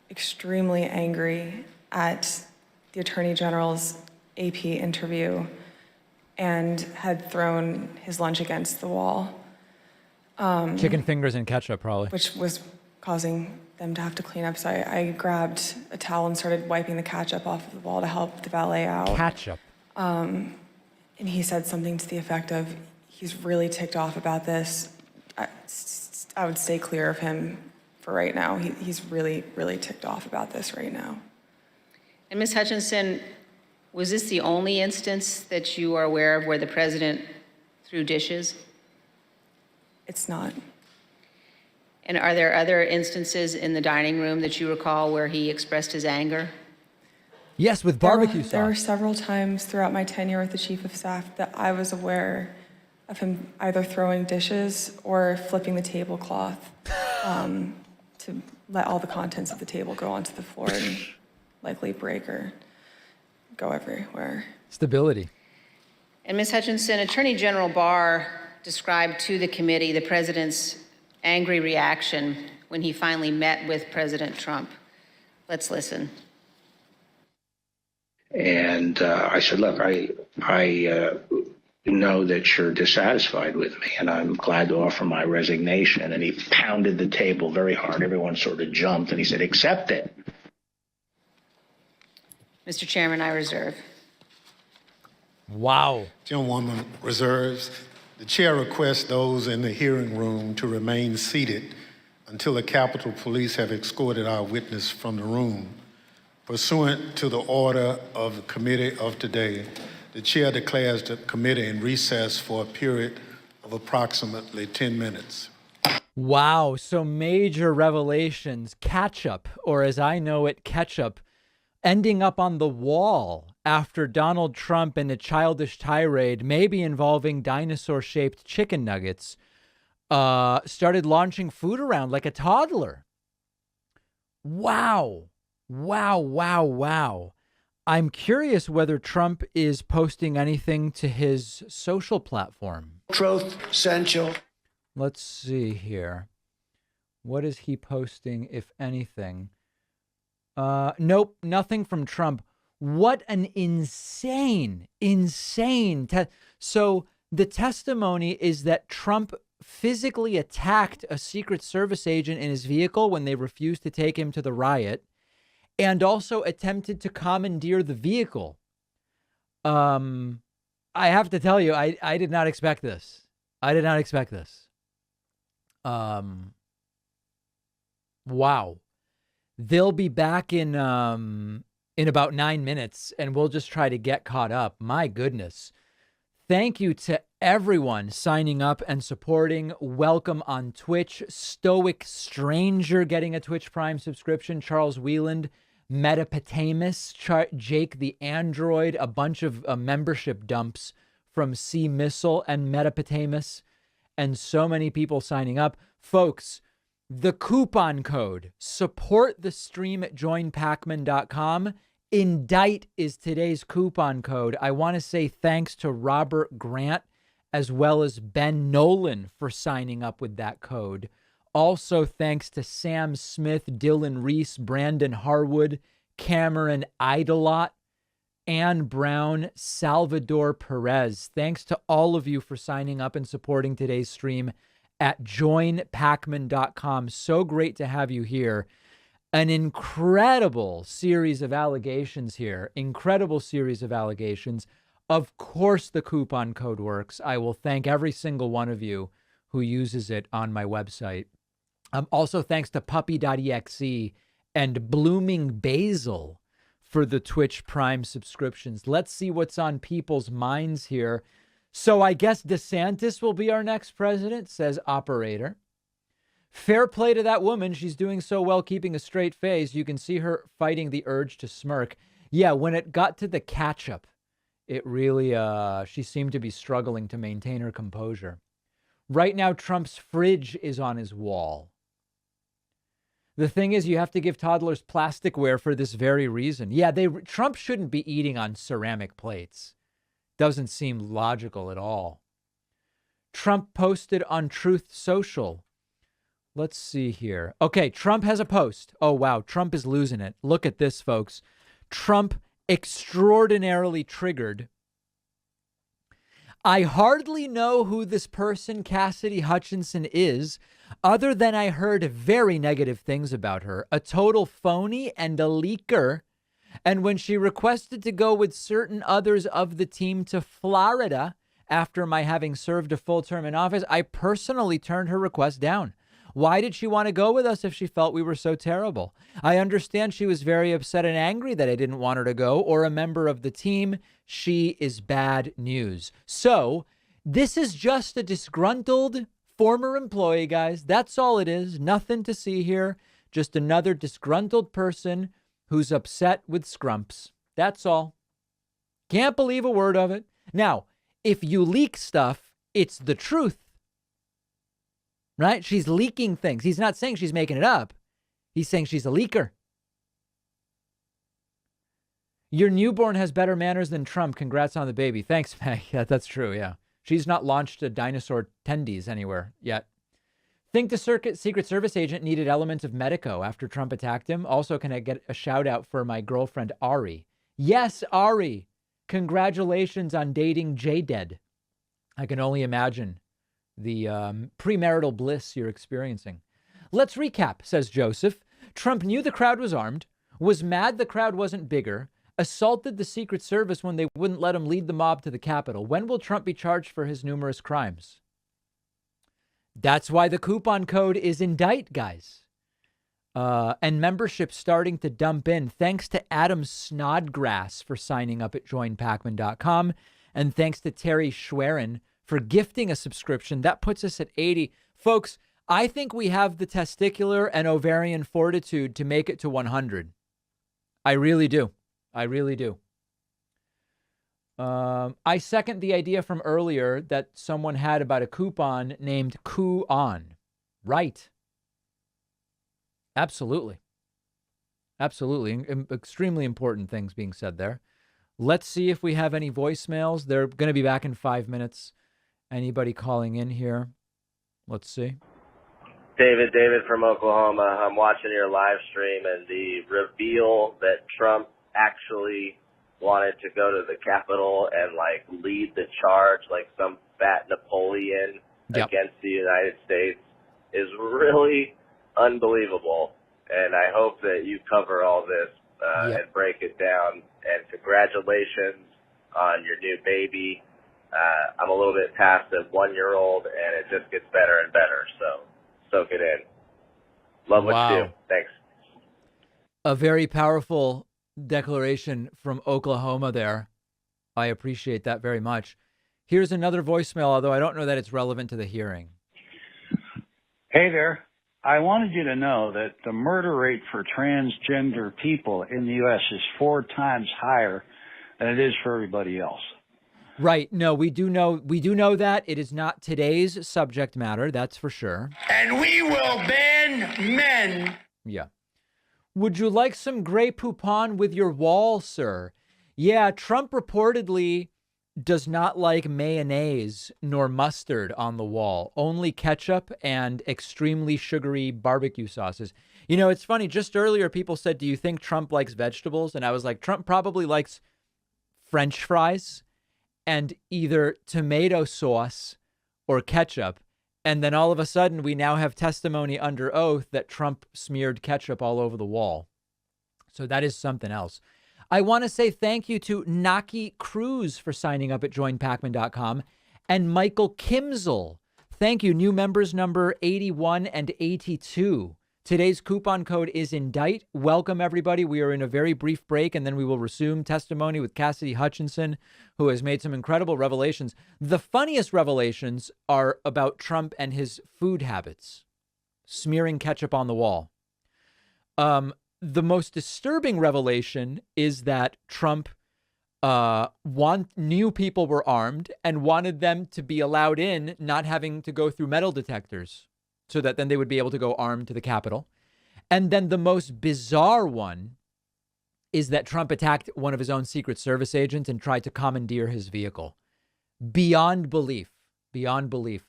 extremely angry at the Attorney General's AP interview and had thrown his lunch against the wall. Chicken fingers and ketchup, probably. Which was causing them to have to clean up. So I grabbed a towel and started wiping the ketchup off of the wall to help the valet out. Ketchup. And he said something to the effect of, he's really ticked off about this. I would stay clear of him for right now. He's really, really ticked off about this right now. And Ms. Hutchinson, was this the only instance that you are aware of where the president threw dishes? It's not. And are there other instances in the dining room that you recall where he expressed his anger? Yes, with barbecue sauce. There were several times throughout my tenure with the Chief of Staff that I was aware of him either throwing dishes or flipping the tablecloth to let all the contents of the table go onto the floor and likely break or go everywhere. Stability. And Ms. Hutchinson, Attorney General Barr described to the committee the president's angry reaction when he finally met with President Trump. Let's listen. And I said, look, I know that you're dissatisfied with me, and I'm glad to offer my resignation. And he pounded the table very hard. Everyone sort of jumped, and he said, accept it. Mr. Chairman, I reserve. Wow. Gentlewoman reserves. The chair requests those in the hearing room to remain seated until the Capitol Police have escorted our witness from the room. Pursuant to the order of the committee of today, the chair declares the committee in recess for a period of approximately 10 minutes. Wow, so major revelations. Ketchup, or as I know it, ketchup, ending up on the wall after Donald Trump in a childish tirade, maybe involving dinosaur-shaped chicken nuggets, started launching food around like a toddler. Wow. Wow, wow, wow. I'm curious whether Trump is posting anything to his social platform. Truth, essential. Let's see here. What is he posting, if anything? Nope, nothing from Trump. What an insane. So the testimony is that Trump physically attacked a Secret Service agent in his vehicle when they refused to take him to the riot, and also attempted to commandeer the vehicle. I have to tell you, I did not expect this. Wow. They'll be back in about 9 minutes, and we'll just try to get caught up. My goodness. Thank you to everyone signing up and supporting. Welcome on Twitch. Stoic Stranger getting a Twitch Prime subscription. Charles Wieland, Metapotamus, Jake the Android, a bunch of membership dumps from C Missile and Metapotamus, and so many people signing up. Folks, the coupon code, support the stream at joinpakman.com. Indict is today's coupon code. I want to say thanks to Robert Grant as well as Ben Nolan for signing up with that code. Also, thanks to Sam Smith, Dylan Reese, Brandon Harwood, Cameron Idolot, Ann Brown, Salvador Perez. Thanks to all of you for signing up and supporting today's stream at joinpakman.com. So great to have you here. An incredible series of allegations here. Of course, the coupon code works. I will thank every single one of you who uses it on my website. Also, thanks to puppy.exe and Blooming Basil for the Twitch Prime subscriptions. Let's see what's on people's minds here. So I guess DeSantis will be our next president, says Operator. Fair play to that woman. She's doing so well keeping a straight face. You can see her fighting the urge to smirk. Yeah, when it got to the catch-up, it really, she seemed to be struggling to maintain her composure. Right now, Trump's fridge is on his wall. The thing is, you have to give toddlers plasticware for this very reason. Yeah, Trump shouldn't be eating on ceramic plates. Doesn't seem logical at all. Trump posted on Truth Social. Let's see here. Okay, Trump has a post. Oh, wow. Trump is losing it. Look at this, folks. Trump extraordinarily triggered. I hardly know who this person, Cassidy Hutchinson, is, other than I heard very negative things about her. A total phony and a leaker. And when she requested to go with certain others of the team to Florida after my having served a full term in office, I personally turned her request down. Why did she want to go with us if she felt we were so terrible? I understand she was very upset and angry that I didn't want her to go or a member of the team. She is bad news. So this is just a disgruntled former employee, guys. That's all it is. Nothing to see here. Just another disgruntled person who's upset with Scrumps. That's all. Can't believe a word of it. Now, if you leak stuff, it's the truth. Right? She's leaking things. He's not saying she's making it up. He's saying she's a leaker. Your newborn has better manners than Trump. Congrats on the baby. Thanks, Meg. Yeah, that's true. Yeah. She's not launched a dinosaur tendies anywhere yet. Think the Secret Service agent needed elements of Medico after Trump attacked him. Also, can I get a shout out for my girlfriend, Ari? Yes, Ari. Congratulations on dating J-Dead. I can only imagine the premarital bliss you're experiencing. Let's recap, says Joseph. Trump knew the crowd was armed, was mad the crowd wasn't bigger, assaulted the Secret Service when they wouldn't let him lead the mob to the Capitol. When will Trump be charged for his numerous crimes? That's why the coupon code is indict, guys. And membership starting to dump in. Thanks to Adam Snodgrass for signing up at joinpakman.com. And thanks to Terry Schwerin for gifting a subscription. That puts us at 80. Folks, I think we have the testicular and ovarian fortitude to make it to 100. I really do. I really do. I second the idea from earlier that someone had about a coupon named Coup On. Right. Absolutely. Absolutely. Extremely important things being said there. Let's see if we have any voicemails. They're going to be back in 5 minutes. Anybody calling in here? Let's see. David from Oklahoma. I'm watching your live stream, and the reveal that Trump actually wanted to go to the Capitol and like lead the charge like some fat Napoleon against the United States is really unbelievable. And I hope that you cover all this and break it down. And congratulations on your new baby. I'm a little bit past the 1-year-old, and it just gets better and better. So soak it in. Love what you do. Thanks. A very powerful declaration from Oklahoma there. I appreciate that very much. Here's another voicemail, although I don't know that it's relevant to the hearing. Hey there. I wanted you to know that the murder rate for transgender people in the U.S. is 4 times higher than it is for everybody else. Right. No, we do know that. It is not today's subject matter, that's for sure. And we will ban men. Yeah. Would you like some Grey Poupon with your wall, sir? Yeah, Trump reportedly does not like mayonnaise nor mustard on the wall, only ketchup and extremely sugary barbecue sauces. You know, it's funny. Just earlier, people said, do you think Trump likes vegetables? And I was like, Trump probably likes French fries and either tomato sauce or ketchup. And then all of a sudden, we now have testimony under oath that Trump smeared ketchup all over the wall. So that is something else. I want to say thank you to Naki Cruz for signing up at joinpakman.com and Michael Kimzel. Thank you. New members number 81 and 82. Today's coupon code is indict. Welcome, everybody. We are in a very brief break, and then we will resume testimony with Cassidy Hutchinson, who has made some incredible revelations. The funniest revelations are about Trump and his food habits. smearing ketchup on the wall. The most disturbing revelation is that Trump knew people were armed and wanted them to be allowed in, not having to go through metal detectors, so that then they would be able to go armed to the Capitol. And then the most bizarre one is that Trump attacked one of his own Secret Service agents and tried to commandeer his vehicle. Beyond belief. Beyond belief.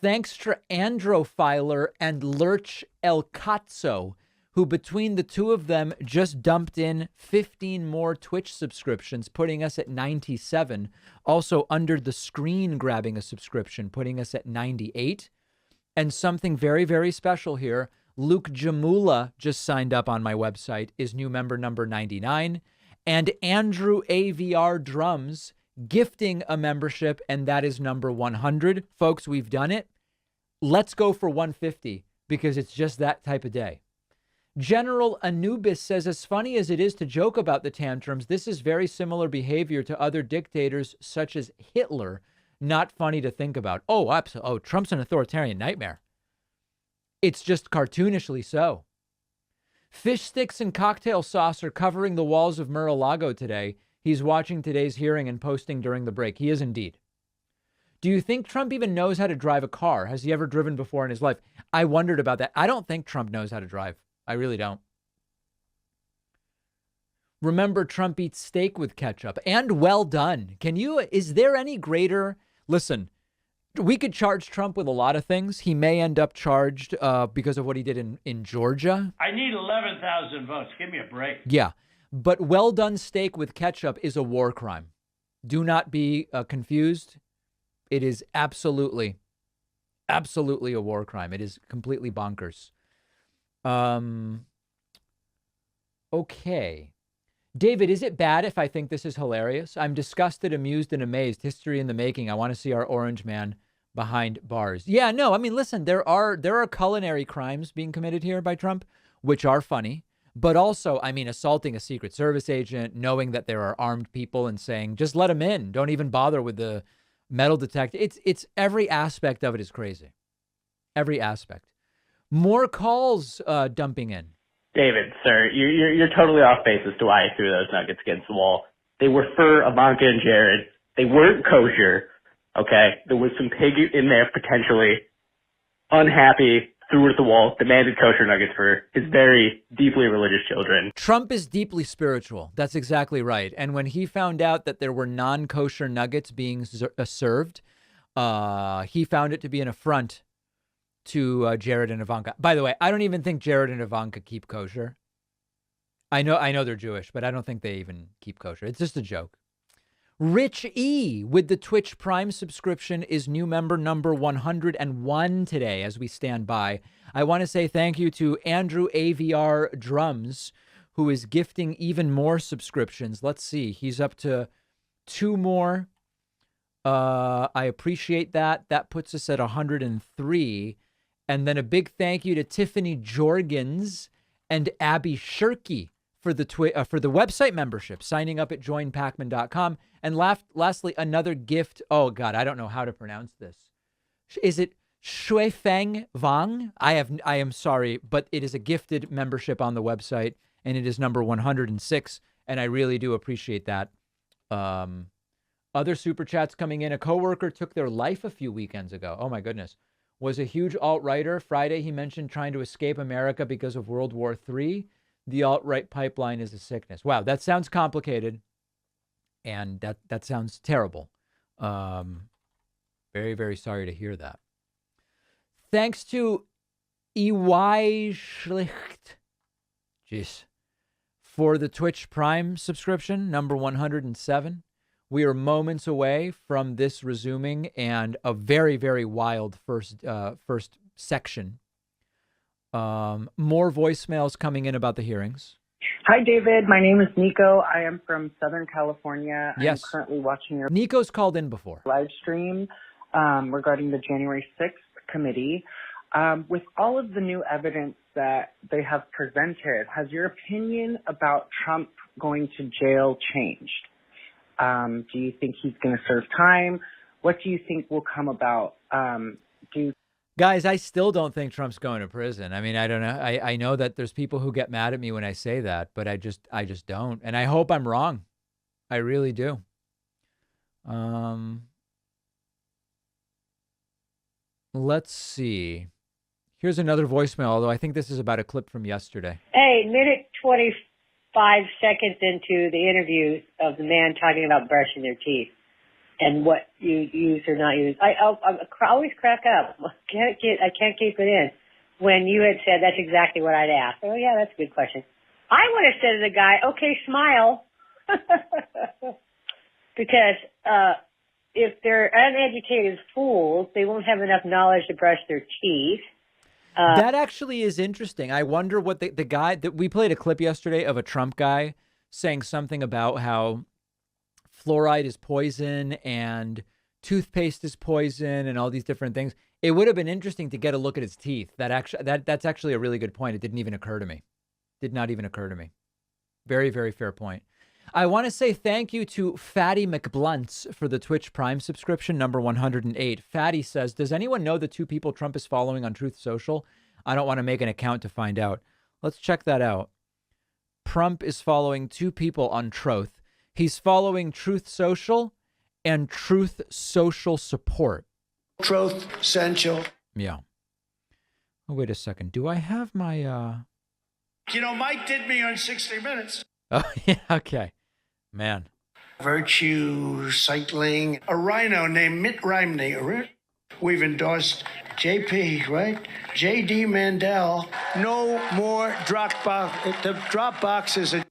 Thanks to Androfiler and Lurch El Cazzo, who between the two of them just dumped in 15 more Twitch subscriptions, putting us at 97. Also under the screen grabbing a subscription, putting us at 98. And something very, very special here. Luke Jamula just signed up on my website, is new member number 99. And Andrew AVR Drums gifting a membership, and that is number 100. Folks, we've done it. Let's go for 150 because it's just that type of day. General Anubis says, as funny as it is to joke about the tantrums, this is very similar behavior to other dictators such as Hitler. Not funny to think about. Oh, absolutely. Oh, Trump's an authoritarian nightmare. It's just cartoonishly so. Fish sticks and cocktail sauce are covering the walls of Mar-a-Lago today. He's watching today's hearing and posting during the break. He is indeed. Do you think Trump even knows how to drive a car? Has he ever driven before in his life? I wondered about that. I don't think Trump knows how to drive. I really don't. Remember, Trump eats steak with ketchup, and well done. Is there any greater? Listen, we could charge Trump with a lot of things. He may end up charged because of what he did in Georgia. I need 11,000 votes. Give me a break. Yeah. But well done steak with ketchup is a war crime. Do not be confused. It is absolutely a war crime. It is completely bonkers. Okay. David, is it bad if I think this is hilarious? I'm disgusted, amused, and amazed. History in the making. I want to see our orange man behind bars. Yeah, no, I mean, listen, there are culinary crimes being committed here by Trump, which are funny. But also, I mean, assaulting a Secret Service agent, knowing that there are armed people and saying, just let them in. Don't even bother with the metal detector. It's every aspect of it is crazy. Every aspect. More calls dumping in. David, sir, you're totally off base as to why I threw those nuggets against the wall. They were for Ivanka and Jared. They weren't kosher. Okay, there was some pig in there potentially. Unhappy, threw it at the wall, demanded kosher nuggets for his very deeply religious children. Trump is deeply spiritual. That's exactly right. And when he found out that there were non-kosher nuggets being served, he found it to be an affront to Jared and Ivanka. By the way, I don't even think Jared and Ivanka keep kosher. I know they're Jewish, but I don't think they even keep kosher. It's just a joke. Rich E with the Twitch Prime subscription is new member number 101 today as we stand by. I want to say thank you to Andrew AVR Drums, who is gifting even more subscriptions. Let's see. He's up to 2 more. I appreciate that. That puts us at 103. And then a big thank you to Tiffany Jorgens and Abby Shirky for the website membership, signing up at joinpakman.com. And lastly, another gift. Oh, God, I don't know how to pronounce this. Is it Shuifeng Wang? I am sorry, but it is a gifted membership on the website, and it is number 106, and I really do appreciate that. Other super chats coming in. A coworker took their life a few weekends ago. Oh, my goodness. Was a huge alt-righter. Friday, he mentioned trying to escape America because of World War III. The alt-right pipeline is a sickness. Wow, that sounds complicated. And that sounds terrible. Very, very sorry to hear that. Thanks to EY Schlicht, for the Twitch Prime subscription, number 107. We are moments away from this resuming and a very, very wild first section. More voicemails coming in about the hearings. Hi, David. My name is Nico. I am from Southern California. Yes. I'm currently watching your Nico's called in before. Live stream regarding the January 6th committee. With all of the new evidence that they have presented, has your opinion about Trump going to jail changed? Do you think he's going to serve time? What do you think will come about? Guys, I still don't think Trump's going to prison. I mean, I don't know. I know that there's people who get mad at me when I say that, but I just don't. And I hope I'm wrong. I really do. Let's see. Here's another voicemail, although I think this is about a clip from yesterday. Hey, minute 25 seconds into the interview of the man talking about brushing their teeth and what you use or not use. I always crack up. I can't keep it in. When you had said that's exactly what I'd ask. Oh yeah, that's a good question. I would have said to the guy, okay, smile. Because if they're uneducated fools, they won't have enough knowledge to brush their teeth. That actually is interesting. I wonder what the guy that we played a clip yesterday of a Trump guy saying something about how fluoride is poison and toothpaste is poison and all these different things. It would have been interesting to get a look at his teeth. That's actually a really good point. It didn't even occur to me. Did not even occur to me. Very, very fair point. I want to say thank you to Fatty McBlunts for the Twitch Prime subscription, number 108. Fatty says, does anyone know the two people Trump is following on Truth Social? I don't want to make an account to find out. Let's check that out. Trump is following two people on Truth. He's following Truth Social and Truth Social Support. Truth Central. Yeah. Oh, wait a second. Do I have my... You know, Mike did me on 60 Minutes. Oh, yeah, okay. Man. Virtue cycling. A rhino named Mitt Romney. We've endorsed JP, right? JD Mandel. No more Dropbox. The Dropbox is a...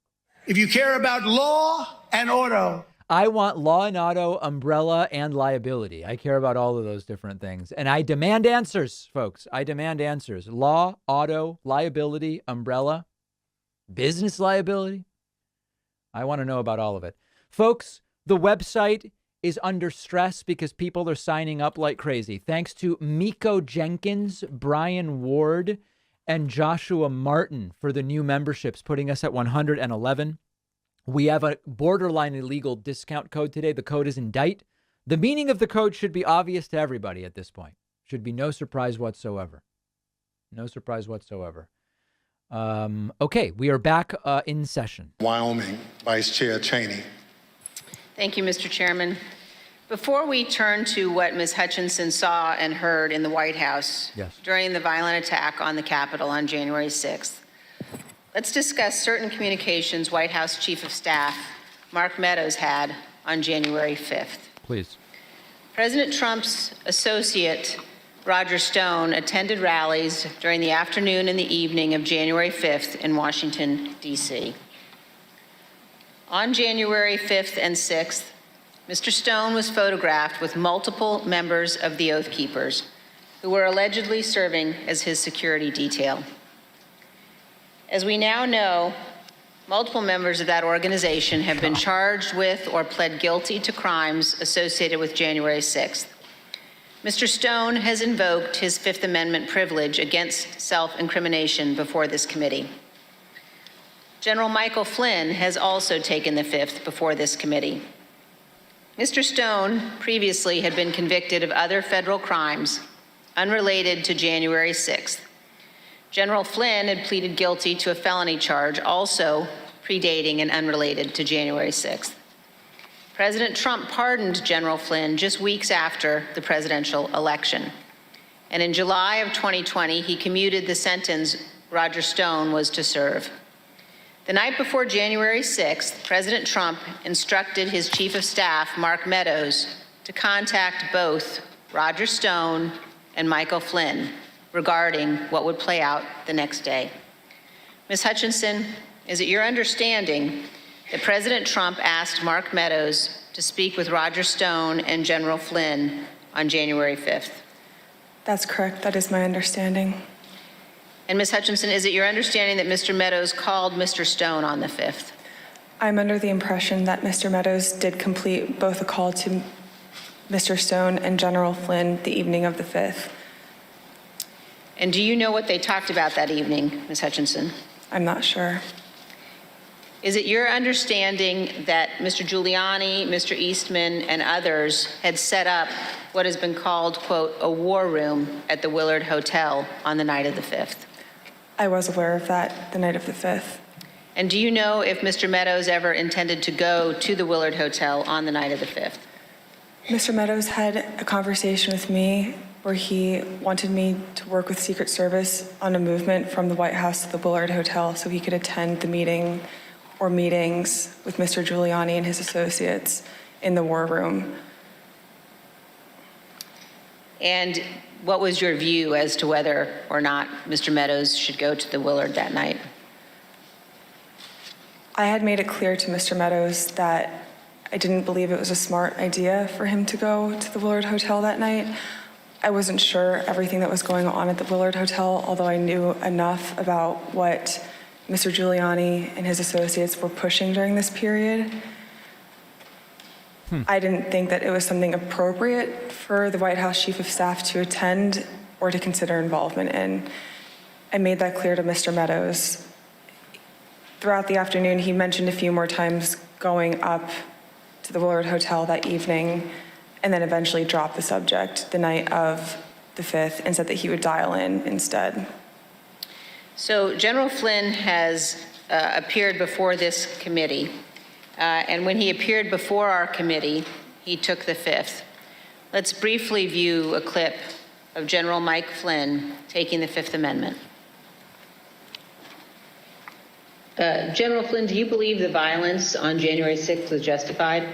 If you care about law and auto. I want law and auto, umbrella, and liability. I care about all of those different things. And I demand answers, folks. I demand answers. Law, auto, liability, umbrella, business liability. I want to know about all of it. Folks, the website is under stress because people are signing up like crazy. Thanks to Miko Jenkins, Brian Ward, and Joshua Martin for the new memberships, putting us at 111. We have a borderline illegal discount code today. The code is INDICT. The meaning of the code should be obvious to everybody at this point. Should be no surprise whatsoever. No surprise whatsoever. Okay, we are back in session. Wyoming, Vice Chair Cheney. Thank you, Mr. Chairman. Before we turn to what Ms. Hutchinson saw and heard in the White House during the violent attack on the Capitol on January 6th, let's discuss certain communications White House Chief of Staff Mark Meadows had on January 5th. Please. President Trump's associate, Roger Stone, attended rallies during the afternoon and the evening of January 5th in Washington, D.C. On January 5th and 6th, Mr. Stone was photographed with multiple members of the Oath Keepers who were allegedly serving as his security detail. As we now know, multiple members of that organization have been charged with or pled guilty to crimes associated with January 6th. Mr. Stone has invoked his Fifth Amendment privilege against self-incrimination before this committee. General Michael Flynn has also taken the fifth before this committee. Mr. Stone previously had been convicted of other federal crimes unrelated to January 6th. General Flynn had pleaded guilty to a felony charge also predating and unrelated to January 6th. President Trump pardoned General Flynn just weeks after the presidential election. And in July of 2020, he commuted the sentence Roger Stone was to serve. The night before January 6th, President Trump instructed his chief of staff, Mark Meadows, to contact both Roger Stone and Michael Flynn regarding what would play out the next day. Ms. Hutchinson, is it your understanding that President Trump asked Mark Meadows to speak with Roger Stone and General Flynn on January 5th? That's correct. That is my understanding. And Ms. Hutchinson, is it your understanding that Mr. Meadows called Mr. Stone on the 5th? I'm under the impression that Mr. Meadows did complete both a call to Mr. Stone and General Flynn the evening of the 5th. And do you know what they talked about that evening, Ms. Hutchinson? I'm not sure. Is it your understanding that Mr. Giuliani, Mr. Eastman, and others had set up what has been called, quote, a war room at the Willard Hotel on the night of the 5th? I was aware of that the night of the 5th. And do you know if Mr. Meadows ever intended to go to the Willard Hotel on the night of the 5th? Mr. Meadows had a conversation with me where he wanted me to work with Secret Service on a movement from the White House to the Willard Hotel so he could attend the meeting or meetings with Mr. Giuliani and his associates in the war room. And what was your view as to whether or not Mr. Meadows should go to the Willard that night? I had made it clear to Mr. Meadows that I didn't believe it was a smart idea for him to go to the Willard Hotel that night. I wasn't sure everything that was going on at the Willard Hotel, although I knew enough about what Mr. Giuliani and his associates were pushing during this period. I didn't think that it was something appropriate for the White House Chief of Staff to attend or to consider involvement in. I made that clear to Mr. Meadows. Throughout the afternoon, he mentioned a few more times going up to the Willard Hotel that evening and then eventually dropped the subject the night of the 5th and said that he would dial in instead. So General Flynn has appeared before this committee, and when he appeared before our committee, he took the 5th. Let's briefly view a clip of General Mike Flynn taking the 5th Amendment. General Flynn, do you believe the violence on January 6th was justified?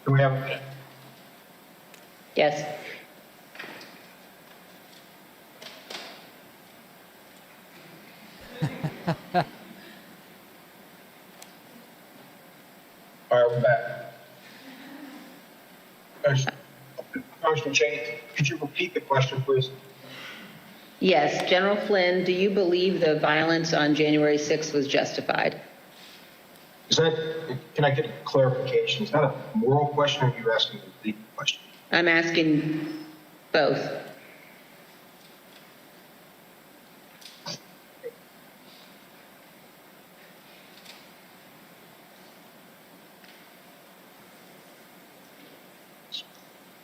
Do we have a minute? Yes. All right, we're back. Congressman Cheney, could you repeat the question, please? Yes. General Flynn, do you believe the violence on January 6th was justified? Can I get a clarification? Is that a moral question or are you asking a legal question? I'm asking both.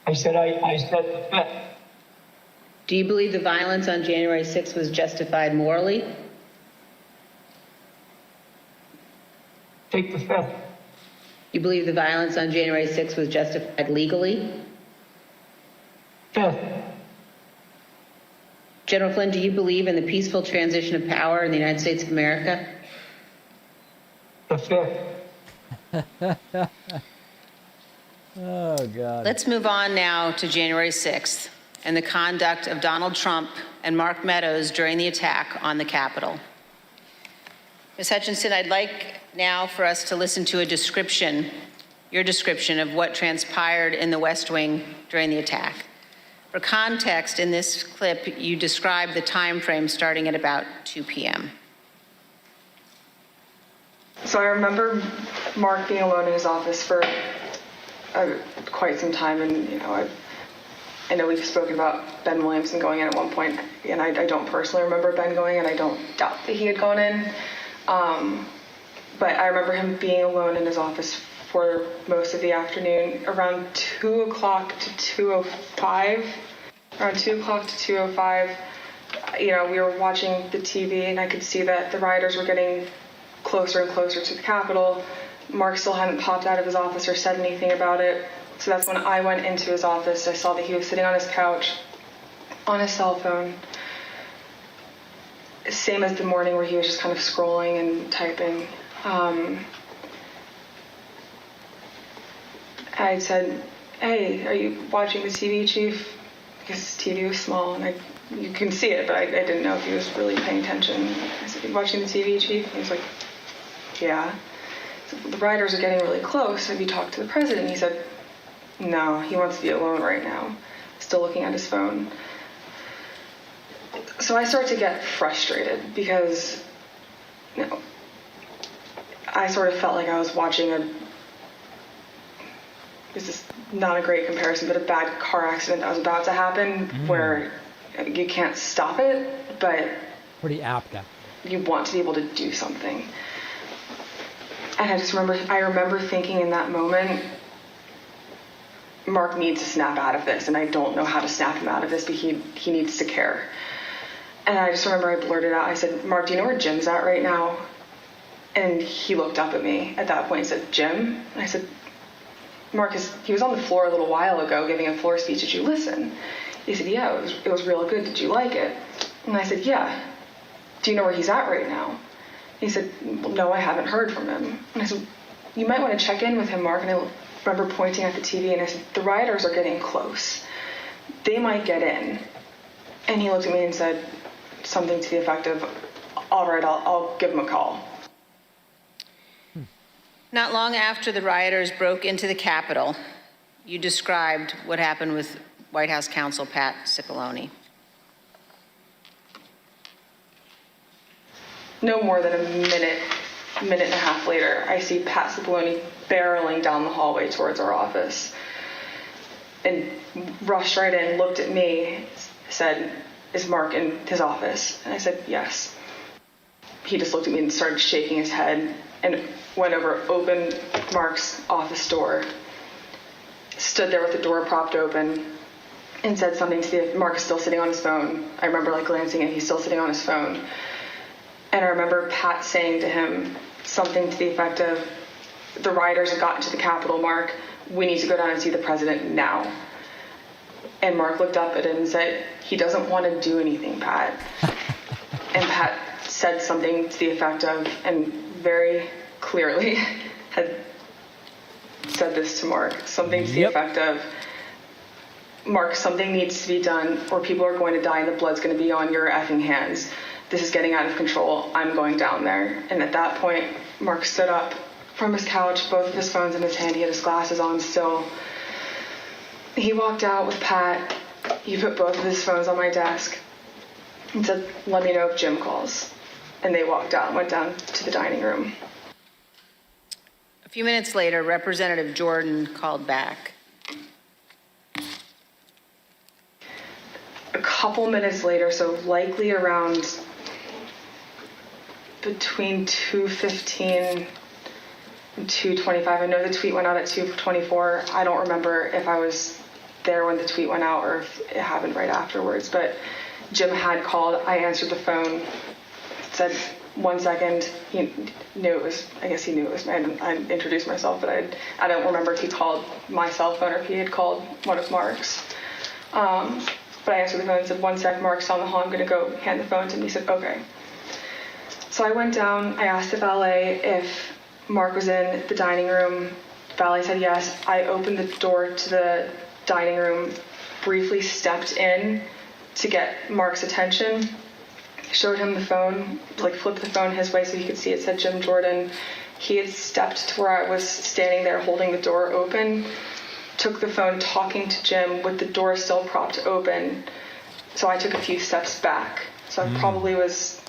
I said the 5th. Do you believe the violence on January 6th was justified morally? Take the 5th. You believe the violence on January 6th was justified legally? 5th. General Flynn, do you believe in the peaceful transition of power in the United States of America? The 5th. Oh, God. Let's move on now to January 6th and the conduct of Donald Trump and Mark Meadows during the attack on the Capitol. Ms. Hutchinson, I'd like now for us to listen to a description, your description of what transpired in the West Wing during the attack. For context, in this clip, you describe the time frame starting at about 2 p.m. So I remember Mark being alone in his office for quite some time, and I know we've spoken about Ben Williamson going in at one point, and I don't personally remember Ben going in. I don't doubt that he had gone in, but I remember him being alone in his office for most of the afternoon. Around 2 o'clock to 2:05, around 2 o'clock to 2:05, we were watching the TV, and I could see that the rioters were getting closer and closer to the Capitol. Mark still hadn't popped out of his office or said anything about it. So that's when I went into his office. I saw that he was sitting on his couch on his cell phone. Same as the morning where he was just kind of scrolling and typing. I said, "Hey, are you watching the TV, Chief?" Because his TV was small and you can see it, but I didn't know if he was really paying attention. I said, "Are you watching the TV, Chief?" And he was like, "Yeah." The rioters are getting really close. Have you talked to the president? He said, no, he wants to be alone right now. Still looking at his phone. So I start to get frustrated because, I sort of felt like I was watching this is not a great comparison, but a bad car accident that was about to happen where you can't stop it, but... Pretty apt, you want to be able to do something. And I remember thinking in that moment, Mark needs to snap out of this, and I don't know how to snap him out of this, but he needs to care. And I just remember I blurted out, I said, Mark, do you know where Jim's at right now? And he looked up at me at that point and said, Jim? And I said, Mark, he was on the floor a little while ago giving a floor speech. Did you listen? He said, yeah, it was real good. Did you like it? And I said, yeah. Do you know where he's at right now? He said, well, no, I haven't heard from him. And I said, you might want to check in with him, Mark. And I remember pointing at the TV and I said, the rioters are getting close. They might get in. And he looked at me and said something to the effect of, all right, I'll give him a call. Not long after the rioters broke into the Capitol, you described what happened with White House counsel Pat Cipollone. No more than a minute and a half later, I see Pat Cipollone barreling down the hallway towards our office and rushed right in, looked at me, said, is Mark in his office? And I said, yes. He just looked at me and started shaking his head and went over, opened Mark's office door, stood there with the door propped open, and said something to Mark is still sitting on his phone. I remember glancing and he's still sitting on his phone. And I remember Pat saying to him something to the effect of, the rioters have gotten to the Capitol, Mark. We need to go down and see the president now. And Mark looked up at him and said, he doesn't want to do anything, Pat. And Pat said something to the effect of, and very clearly had said this to Mark, something to the effect of, Mark, something needs to be done or people are going to die and the blood's going to be on your effing hands. This is getting out of control. I'm going down there. And at that point, Mark stood up from his couch, both of his phones in his hand. He had his glasses on still. He walked out with Pat. He put both of his phones on my desk and said, let me know if Jim calls. And they walked out and went down to the dining room. A few minutes later, Representative Jordan called back. A couple minutes later, so likely around between 2:15 and 2:25. I know the tweet went out at 2:24. I don't remember if I was there when the tweet went out or if it happened right afterwards, but Jim had called. I answered the phone, said 1 second. He knew it was, I guess he knew it was me. I introduced myself, but I don't remember if he called my cell phone or if he had called one of Mark's. But I answered the phone and said, 1 sec, Mark's on the hall, I'm going to go hand the phone to him. He said, okay. So I went down, I asked the valet if Mark was in the dining room. The valet said yes. I opened the door to the dining room, briefly stepped in to get Mark's attention, showed him the phone, flipped the phone his way so he could see it said Jim Jordan. He had stepped to where I was standing there holding the door open, took the phone talking to Jim with the door still propped open. So I took a few steps back. So I probably was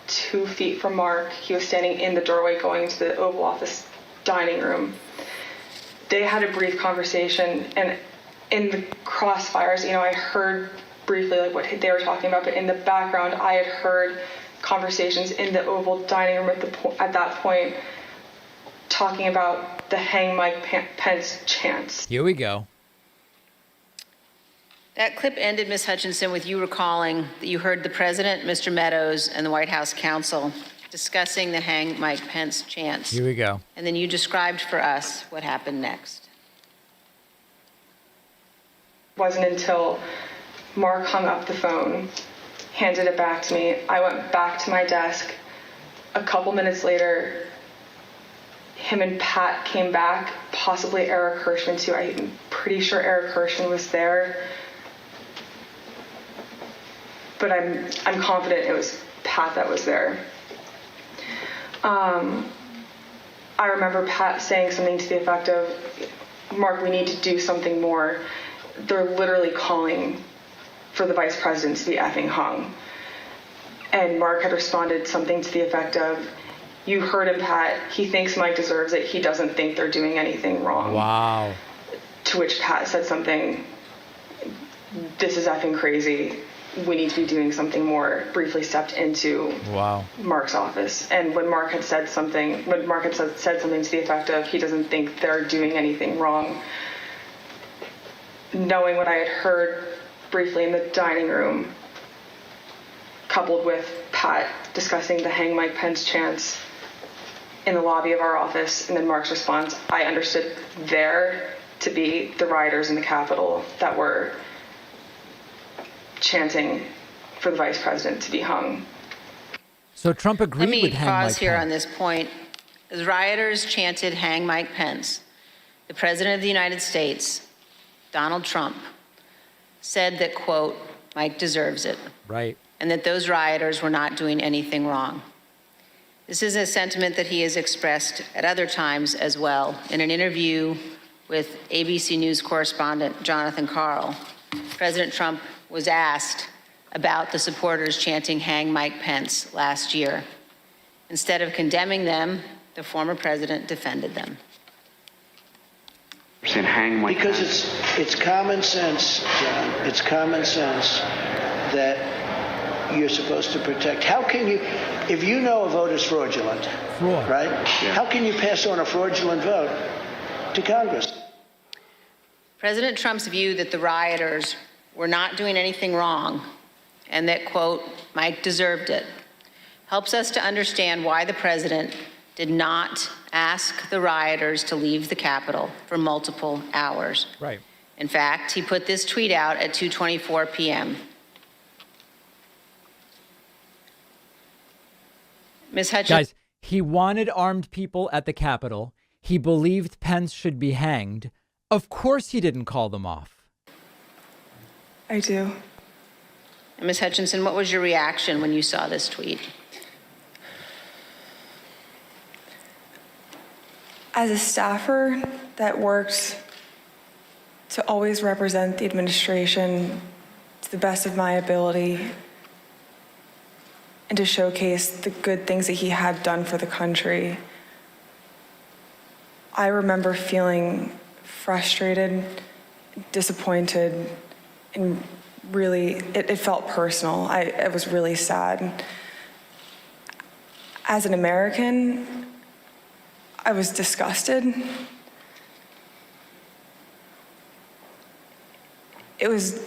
2 feet from Mark. He was standing in the doorway going to the Oval Office dining room. They had a brief conversation, and in the crossfires, I heard briefly what they were talking about, but in the background, I had heard conversations in the Oval dining room at that point talking about the Hang Mike Pence chants. Here we go. That clip ended, Ms. Hutchinson, with you recalling that you heard the president, Mr. Meadows, and the White House counsel discussing the Hang Mike Pence chants. Here we go. And then you described for us what happened next. It wasn't until Mark hung up the phone, handed it back to me. I went back to my desk. A couple minutes later, him and Pat came back, possibly Eric Hirschman too. I'm pretty sure Eric Hirschman was there. But I'm confident it was Pat that was there. I remember Pat saying something to the effect of, Mark, we need to do something more. They're literally calling for the vice president to be effing hung. And Mark had responded something to the effect of, you heard him, Pat. He thinks Mike deserves it. He doesn't think they're doing anything wrong. Wow. To which Pat said something, this is effing crazy. we need to be doing something more, briefly stepped into Mark's office. And when Mark had said something, said something to the effect of he doesn't think they're doing anything wrong, knowing what I had heard briefly in the dining room, coupled with Pat discussing the Hang Mike Pence chants in the lobby of our office, and then Mark's response, I understood there to be the rioters in the Capitol that were chanting for the vice president to be hung. So Trump agreed with Let me Hang pause Mike here Pence. on this point. As rioters chanted Hang Mike Pence, the President of the United States, Donald Trump, said that, quote, Mike deserves it. Right. And that those rioters were not doing anything wrong. This is a sentiment that he has expressed at other times as well. In an interview with ABC News correspondent Jonathan Karl, President Trump was asked about the supporters chanting Hang Mike Pence last year. Instead of condemning them, the former president defended them. Saying hang Mike Because Pence. it's common sense, John. It's common sense that you're supposed to protect. How can you, if you know a vote is fraudulent, right? Yeah. How can you pass on a fraudulent vote to Congress? President Trump's view that the rioters were not doing anything wrong and that, quote, Mike deserved it, helps us to understand why the president did not ask the rioters to leave the Capitol for multiple hours. Right. In fact, he put this tweet out at 2:24 p.m. Ms. Hutchinson. Guys, he wanted armed people at the Capitol. He believed Pence should be hanged. Of course he didn't call them off. I do. And Ms. Hutchinson, what was your reaction when you saw this tweet? As a staffer that works to always represent the administration to the best of my ability and to showcase the good things that he had done for the country, I remember feeling frustrated, disappointed, and really, it felt personal. I was really sad. As an American, I was disgusted. It was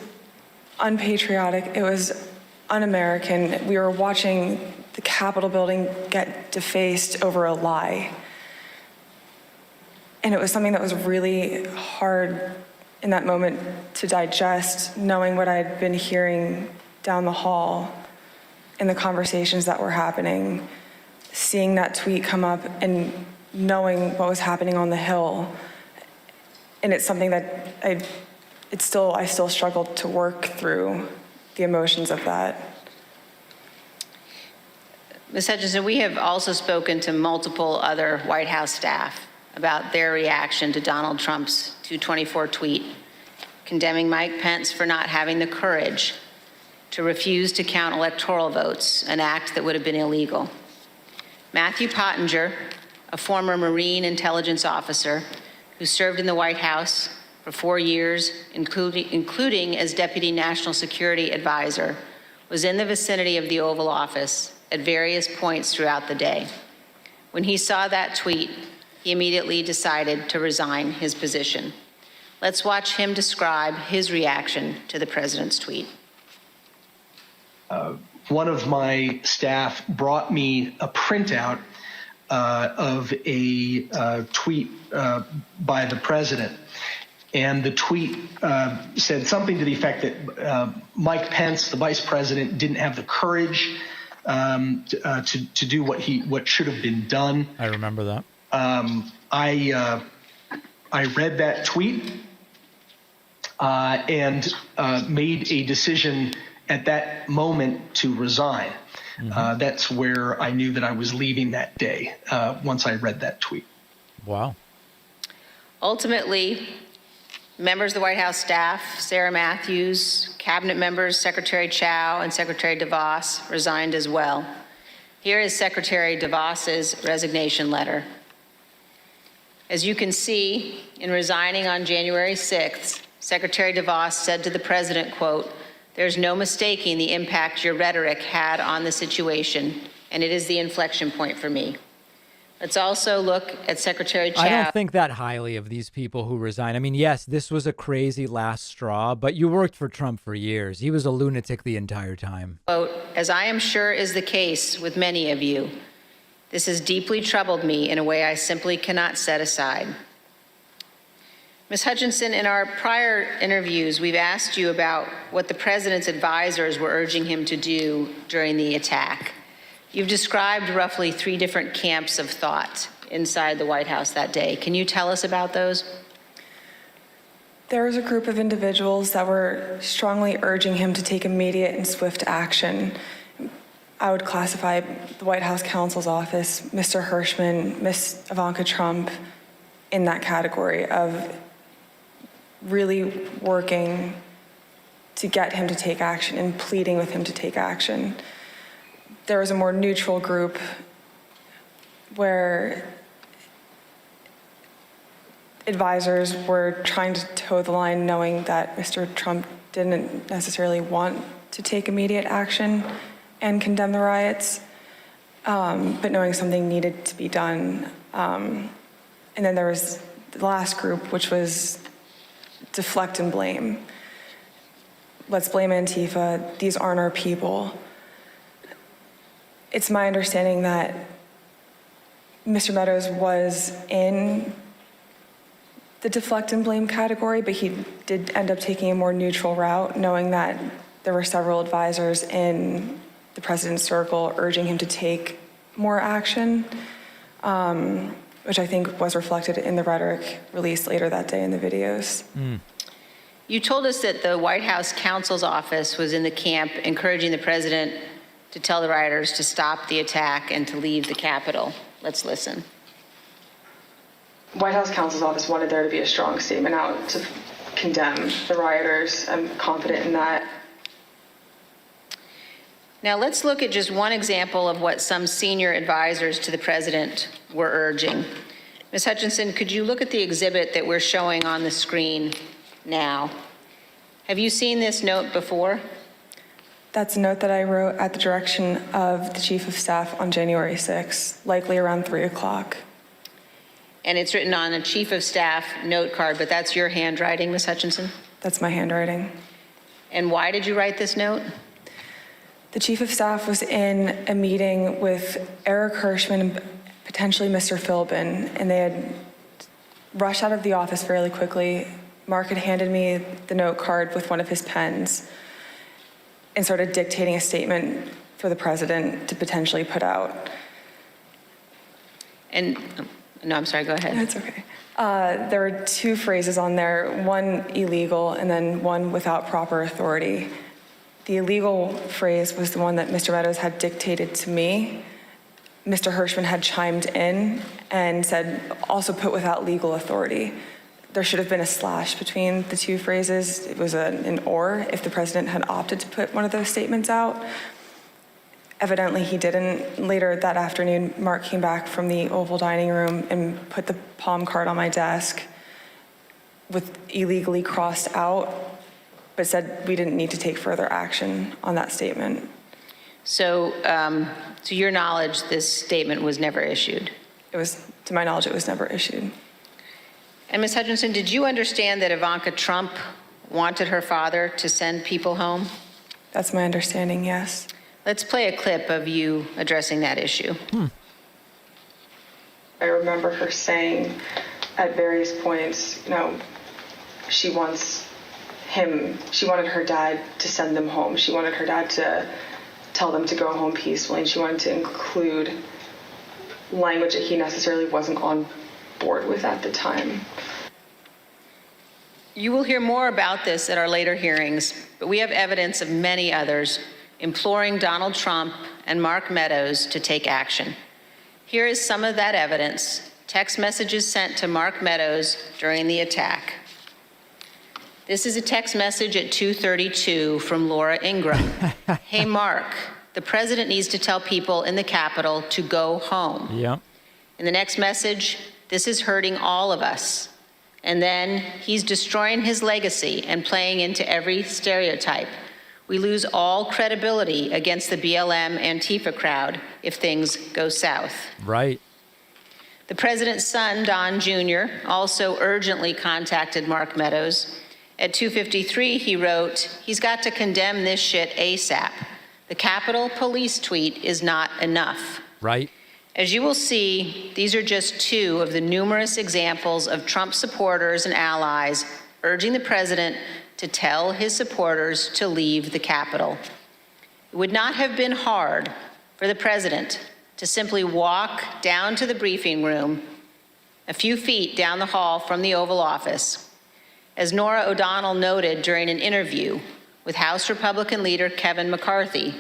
unpatriotic. It was un-American. We were watching the Capitol building get defaced over a lie. And it was something that was really hard in that moment to digest, knowing what I'd been hearing down the hall in the conversations that were happening, seeing that tweet come up and knowing what was happening on the Hill. And it's something that I still struggled to work through the emotions of that. Ms. Hutchinson, we have also spoken to multiple other White House staff about their reaction to Donald Trump's 2:24 tweet, condemning Mike Pence for not having the courage to refuse to count electoral votes, an act that would have been illegal. Matthew Pottinger, a former Marine intelligence officer who served in the White House for 4 years, including as Deputy National Security Advisor, was in the vicinity of the Oval Office at various points throughout the day. When he saw that tweet, he immediately decided to resign his position. Let's watch him describe his reaction to the president's tweet. One of my staff brought me a printout of a tweet by the president. And the tweet said something to the effect that Mike Pence, the vice president, didn't have the courage to do what should have been done. I remember that. I read that tweet and made a decision at that moment to resign. That's where I knew that I was leaving that day once I read that tweet. Wow. Ultimately, members of the White House staff, Sarah Matthews, cabinet members Secretary Chao and Secretary Devos resigned as well. Here is Secretary Devos's resignation letter. As you can see, in resigning on January 6th, Secretary Devos said to the president, quote, There's no mistaking the impact your rhetoric had on the situation, and it is the inflection point for me. Let's also look at Secretary Chow. I don't think that highly of these people who resign. I mean, yes, this was a crazy last straw, but you worked for Trump for years. He was a lunatic the entire time. Quote, as I am sure is the case with many of you, this has deeply troubled me in a way I simply cannot set aside. Ms. Hutchinson, in our prior interviews, we've asked you about what the president's advisors were urging him to do during the attack. You've described roughly 3 different camps of thought inside the White House that day. Can you tell us about those? There was a group of individuals that were strongly urging him to take immediate and swift action. I would classify the White House counsel's office, Mr. Hirschman, Ms. Ivanka Trump in that category of really working to get him to take action and pleading with him to take action. There was a more neutral group where advisors were trying to toe the line, knowing that Mr. Trump didn't necessarily want to take immediate action and condemn the riots, but knowing something needed to be done. And then there was the last group, which was deflect and blame. Let's blame Antifa. These aren't our people. It's my understanding that Mr. Meadows was in the deflect and blame category, but he did end up taking a more neutral route, knowing that there were several advisors in the president's circle urging him to take more action, which I think was reflected in the rhetoric released later that day in the videos. You told us that the White House counsel's office was in the camp encouraging the president to tell the rioters to stop the attack and to leave the Capitol. Let's listen. White House counsel's office wanted there to be a strong statement out to condemn the rioters. I'm confident in that. Now let's look at just one example of what some senior advisors to the president were urging. Ms. Hutchinson, could you look at the exhibit that we're showing on the screen now? Have you seen this note before? That's a note that I wrote at the direction of the Chief of Staff on January 6th, likely around 3 o'clock. And it's written on a Chief of Staff note card, but that's your handwriting, Ms. Hutchinson? That's my handwriting. And why did you write this note? The Chief of Staff was in a meeting with Eric Hirschman and potentially Mr. Philbin, and they had rushed out of the office fairly quickly. Mark had handed me the note card with one of his pens and started dictating a statement for the president to potentially put out. And, no, I'm sorry, go ahead. That's okay. There were 2 phrases on there, one illegal and then one without proper authority. The illegal phrase was the one that Mr. Meadows had dictated to me. Mr. Hirschman had chimed in and said, also put without legal authority. There should have been a slash between the 2 phrases. It was an or if the president had opted to put one of those statements out. Evidently he didn't. Later that afternoon, Mark came back from the Oval Dining Room and put the palm card on my desk with illegally crossed out, but said we didn't need to take further action on that statement. So, to your knowledge, this statement was never issued? It was, to my knowledge, it was never issued. And Ms. Hutchinson, did you understand that Ivanka Trump wanted her father to send people home? That's my understanding, yes. Let's play a clip of you addressing that issue. I remember her saying at various points, she wanted her dad to send them home. She wanted her dad to tell them to go home peacefully, and she wanted to include language that he necessarily wasn't on board with at the time. You will hear more about this at our later hearings, but we have evidence of many others imploring Donald Trump and Mark Meadows to take action. Here is some of that evidence, text messages sent to Mark Meadows during the attack. This is a text message at 2:32 from Laura Ingram. Hey, Mark, the president needs to tell people in the Capitol to go home. Yeah. In the next message, this is hurting all of us. And then he's destroying his legacy and playing into every stereotype. We lose all credibility against the BLM Antifa crowd if things go south. Right. The president's son, Don Jr., also urgently contacted Mark Meadows. At 2:53, he wrote, "He's got to condemn this shit ASAP. The Capitol Police tweet is not enough." Right. As you will see, these are just two of the numerous examples of Trump supporters and allies urging the president to tell his supporters to leave the Capitol. It would not have been hard for the president to simply walk down to the briefing room a few feet down the hall from the Oval Office. As Norah O'Donnell noted during an interview with House Republican leader Kevin McCarthy,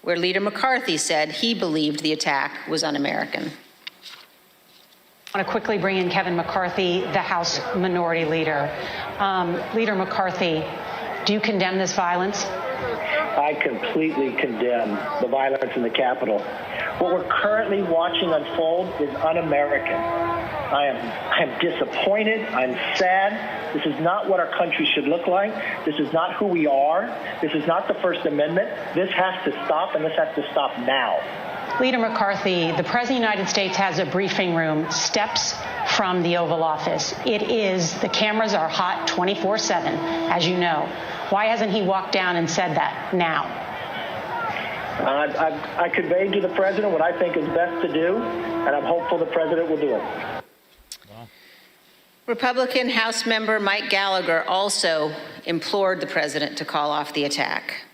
where Leader McCarthy said he believed the attack was un-American. I want to quickly bring in Kevin McCarthy, the House Minority Leader. Leader McCarthy, do you condemn this violence? I completely condemn the violence in the Capitol. What we're currently watching unfold is un-American. I am disappointed. I'm sad. This is not what our country should look like. This is not who we are. This is not the First Amendment. This has to stop, and this has to stop now. Leader McCarthy, the President of the United States has a briefing room steps from the Oval Office. The cameras are hot 24/7, as you know. Why hasn't he walked down and said that now? I conveyed to the president what I think is best to do, and I'm hopeful the president will do it. Republican House member Mike Gallagher also implored the president to call off the attack.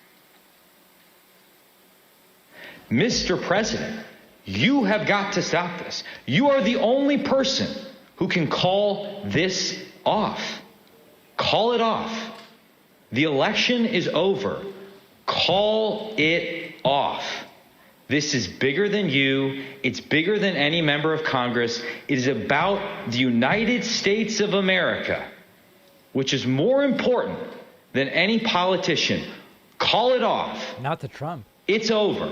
Mr. President, you have got to stop this. You are the only person who can call this off. Call it off. The election is over. Call it off. This is bigger than you. It's bigger than any member of Congress. It is about the United States of America, which is more important than any politician. Call it off. Not to Trump. It's over.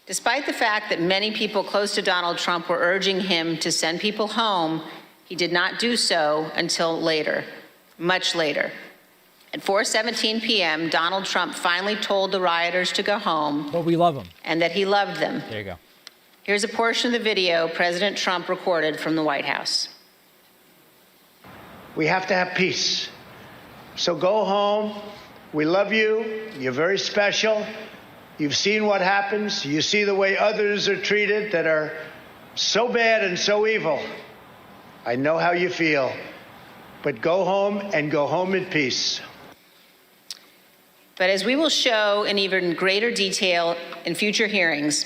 Despite the fact that many people close to Donald Trump were urging him to send people home, he did not do so until later, much later. At 4:17 p.m., Donald Trump finally told the rioters to go home. But we love him. And that he loved them. There you go. Here's a portion of the video President Trump recorded from the White House. We have to have peace. So go home. We love you. You're very special. You've seen what happens. You see the way others are treated that are so bad and so evil. I know how you feel. But go home and go home in peace. But as we will show in even greater detail in future hearings,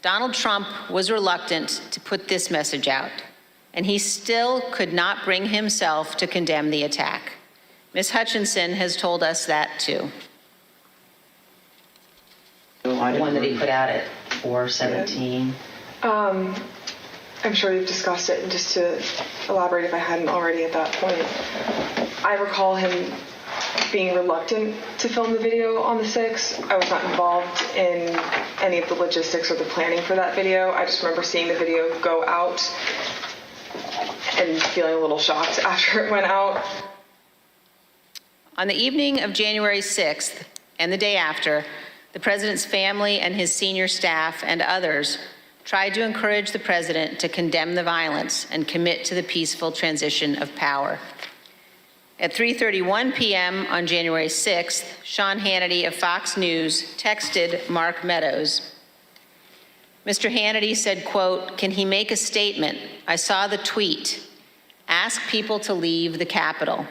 Donald Trump was reluctant to put this message out, and he still could not bring himself to condemn the attack. Ms. Hutchinson has told us that too. The one that he put out at 4:17. I'm sure you've discussed it, and just to elaborate if I hadn't already at that point, I recall him being reluctant to film the video on the 6th. I was not involved in any of the logistics or the planning for that video. I just remember seeing the video go out and feeling a little shocked after it went out. On the evening of January 6th and the day after, the president's family and his senior staff and others tried to encourage the president to condemn the violence and commit to the peaceful transition of power. At 3:31 p.m. on January 6th, Sean Hannity of Fox News texted Mark Meadows. Mr. Hannity said, quote, "Can he make a statement? I saw the tweet. Ask people to leave the Capitol."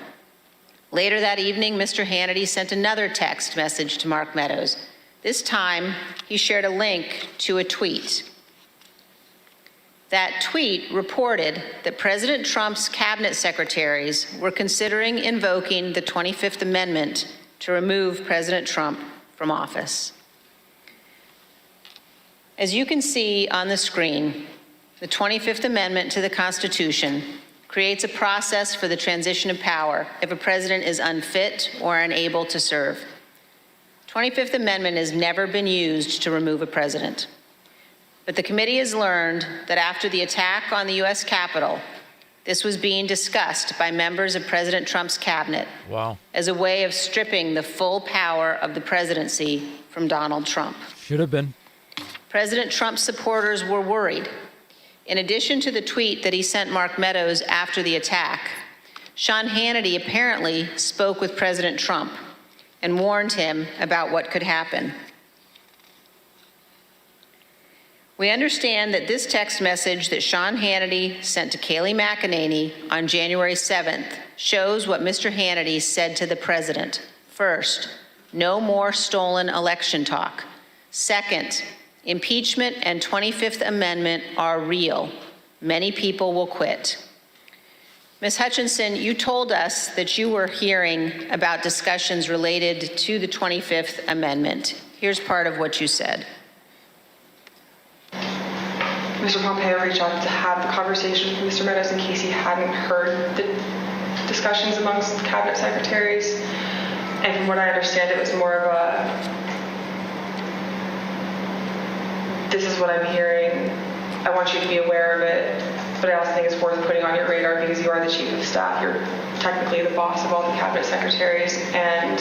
Later that evening, Mr. Hannity sent another text message to Mark Meadows. This time, he shared a link to a tweet. That tweet reported that President Trump's cabinet secretaries were considering invoking the 25th Amendment to remove President Trump from office. As you can see on the screen, the 25th Amendment to the Constitution creates a process for the transition of power if a president is unfit or unable to serve. The 25th Amendment has never been used to remove a president. But the committee has learned that after the attack on the U.S. Capitol, This was being discussed by members of President Trump's cabinet as a way of stripping the full power of the presidency from Donald Trump. Should have been. President Trump's supporters were worried. In addition to the tweet that he sent Mark Meadows after the attack, Sean Hannity apparently spoke with President Trump and warned him about what could happen. We understand that this text message that Sean Hannity sent to Kayleigh McEnany on January 7th shows what Mr. Hannity said to the president. First, no more stolen election talk. Second, impeachment and 25th Amendment are real. Many people will quit. Ms. Hutchinson, you told us that you were hearing about discussions related to the 25th Amendment. Here's part of what you said. Mr. Pompeo reached out to have the conversation with Mr. Meadows in case he hadn't heard the discussions amongst cabinet secretaries. And from what I understand, it was more of a, this is what I'm hearing. I want you to be aware of it. But I also think it's worth putting on your radar because you are the chief of staff. You're technically the boss of all the cabinet secretaries. And,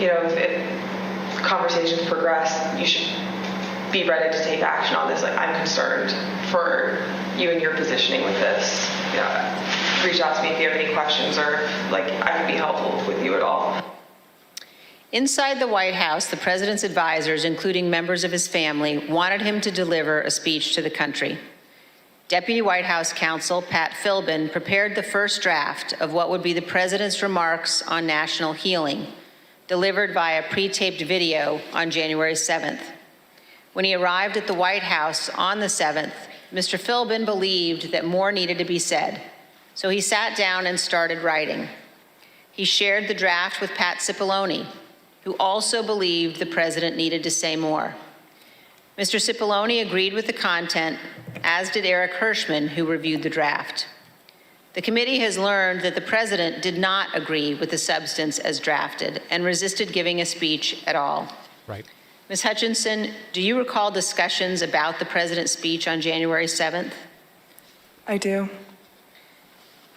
you know, if conversations progress, you should be ready to take action on this. Like, I'm concerned for you and your positioning with this. You know, reach out to me if you have any questions or like I can be helpful with you at all. Inside the White House, the president's advisors, including members of his family, wanted him to deliver a speech to the country. Deputy White House counsel Pat Philbin prepared the first draft of what would be the president's remarks on national healing, delivered via pre-taped video on January 7th. When he arrived at the White House on the 7th, Mr. Philbin believed that more needed to be said, so he sat down and started writing. He shared the draft with Pat Cipollone, who also believed the president needed to say more. Mr. Cipollone agreed with the content, as did Eric Hirschman, who reviewed the draft. The committee has learned that the president did not agree with the substance as drafted and resisted giving a speech at all. Right. Ms. Hutchinson, do you recall discussions about the president's speech on January 7th? I do.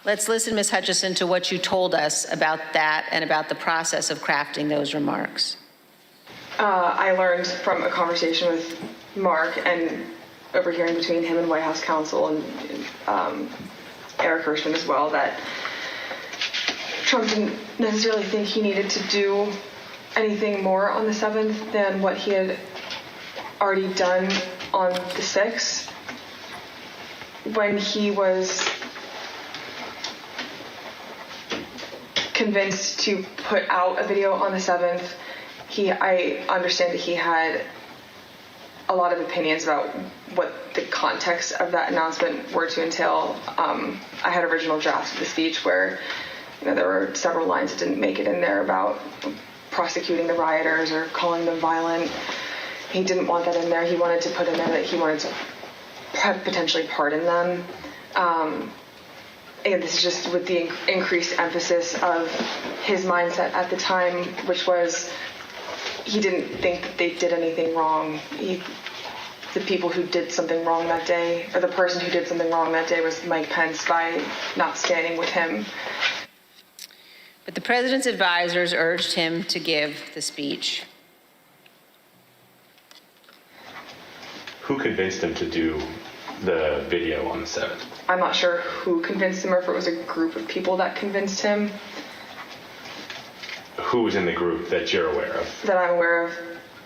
Let's listen, Ms. Hutchinson, to what you told us about that and about the process of crafting those remarks. I learned from a conversation with Mark and overhearing between him and White House counsel and Eric Hirschman as well that Trump didn't necessarily think he needed to do anything more on the 7th than what he had already done on the 6th. When he was convinced to put out a video on the 7th, I understand that he had a lot of opinions about what the context of that announcement were to entail. I had original drafts of the speech where, you know, there were several lines that didn't make it in there about prosecuting the rioters or calling them violent. He didn't want that in there. He wanted to put in there that he wanted to potentially pardon them. And this is just with the increased emphasis of his mindset at the time, which was he didn't think that they did anything wrong. The people who did something wrong that day, or the person who did something wrong that day was Mike Pence by not standing with him. But the president's advisors urged him to give the speech. Who convinced him to do the video on the 7th? I'm not sure who convinced him or if it was a group of people that convinced him. Who was in the group that you're aware of? That I'm aware of: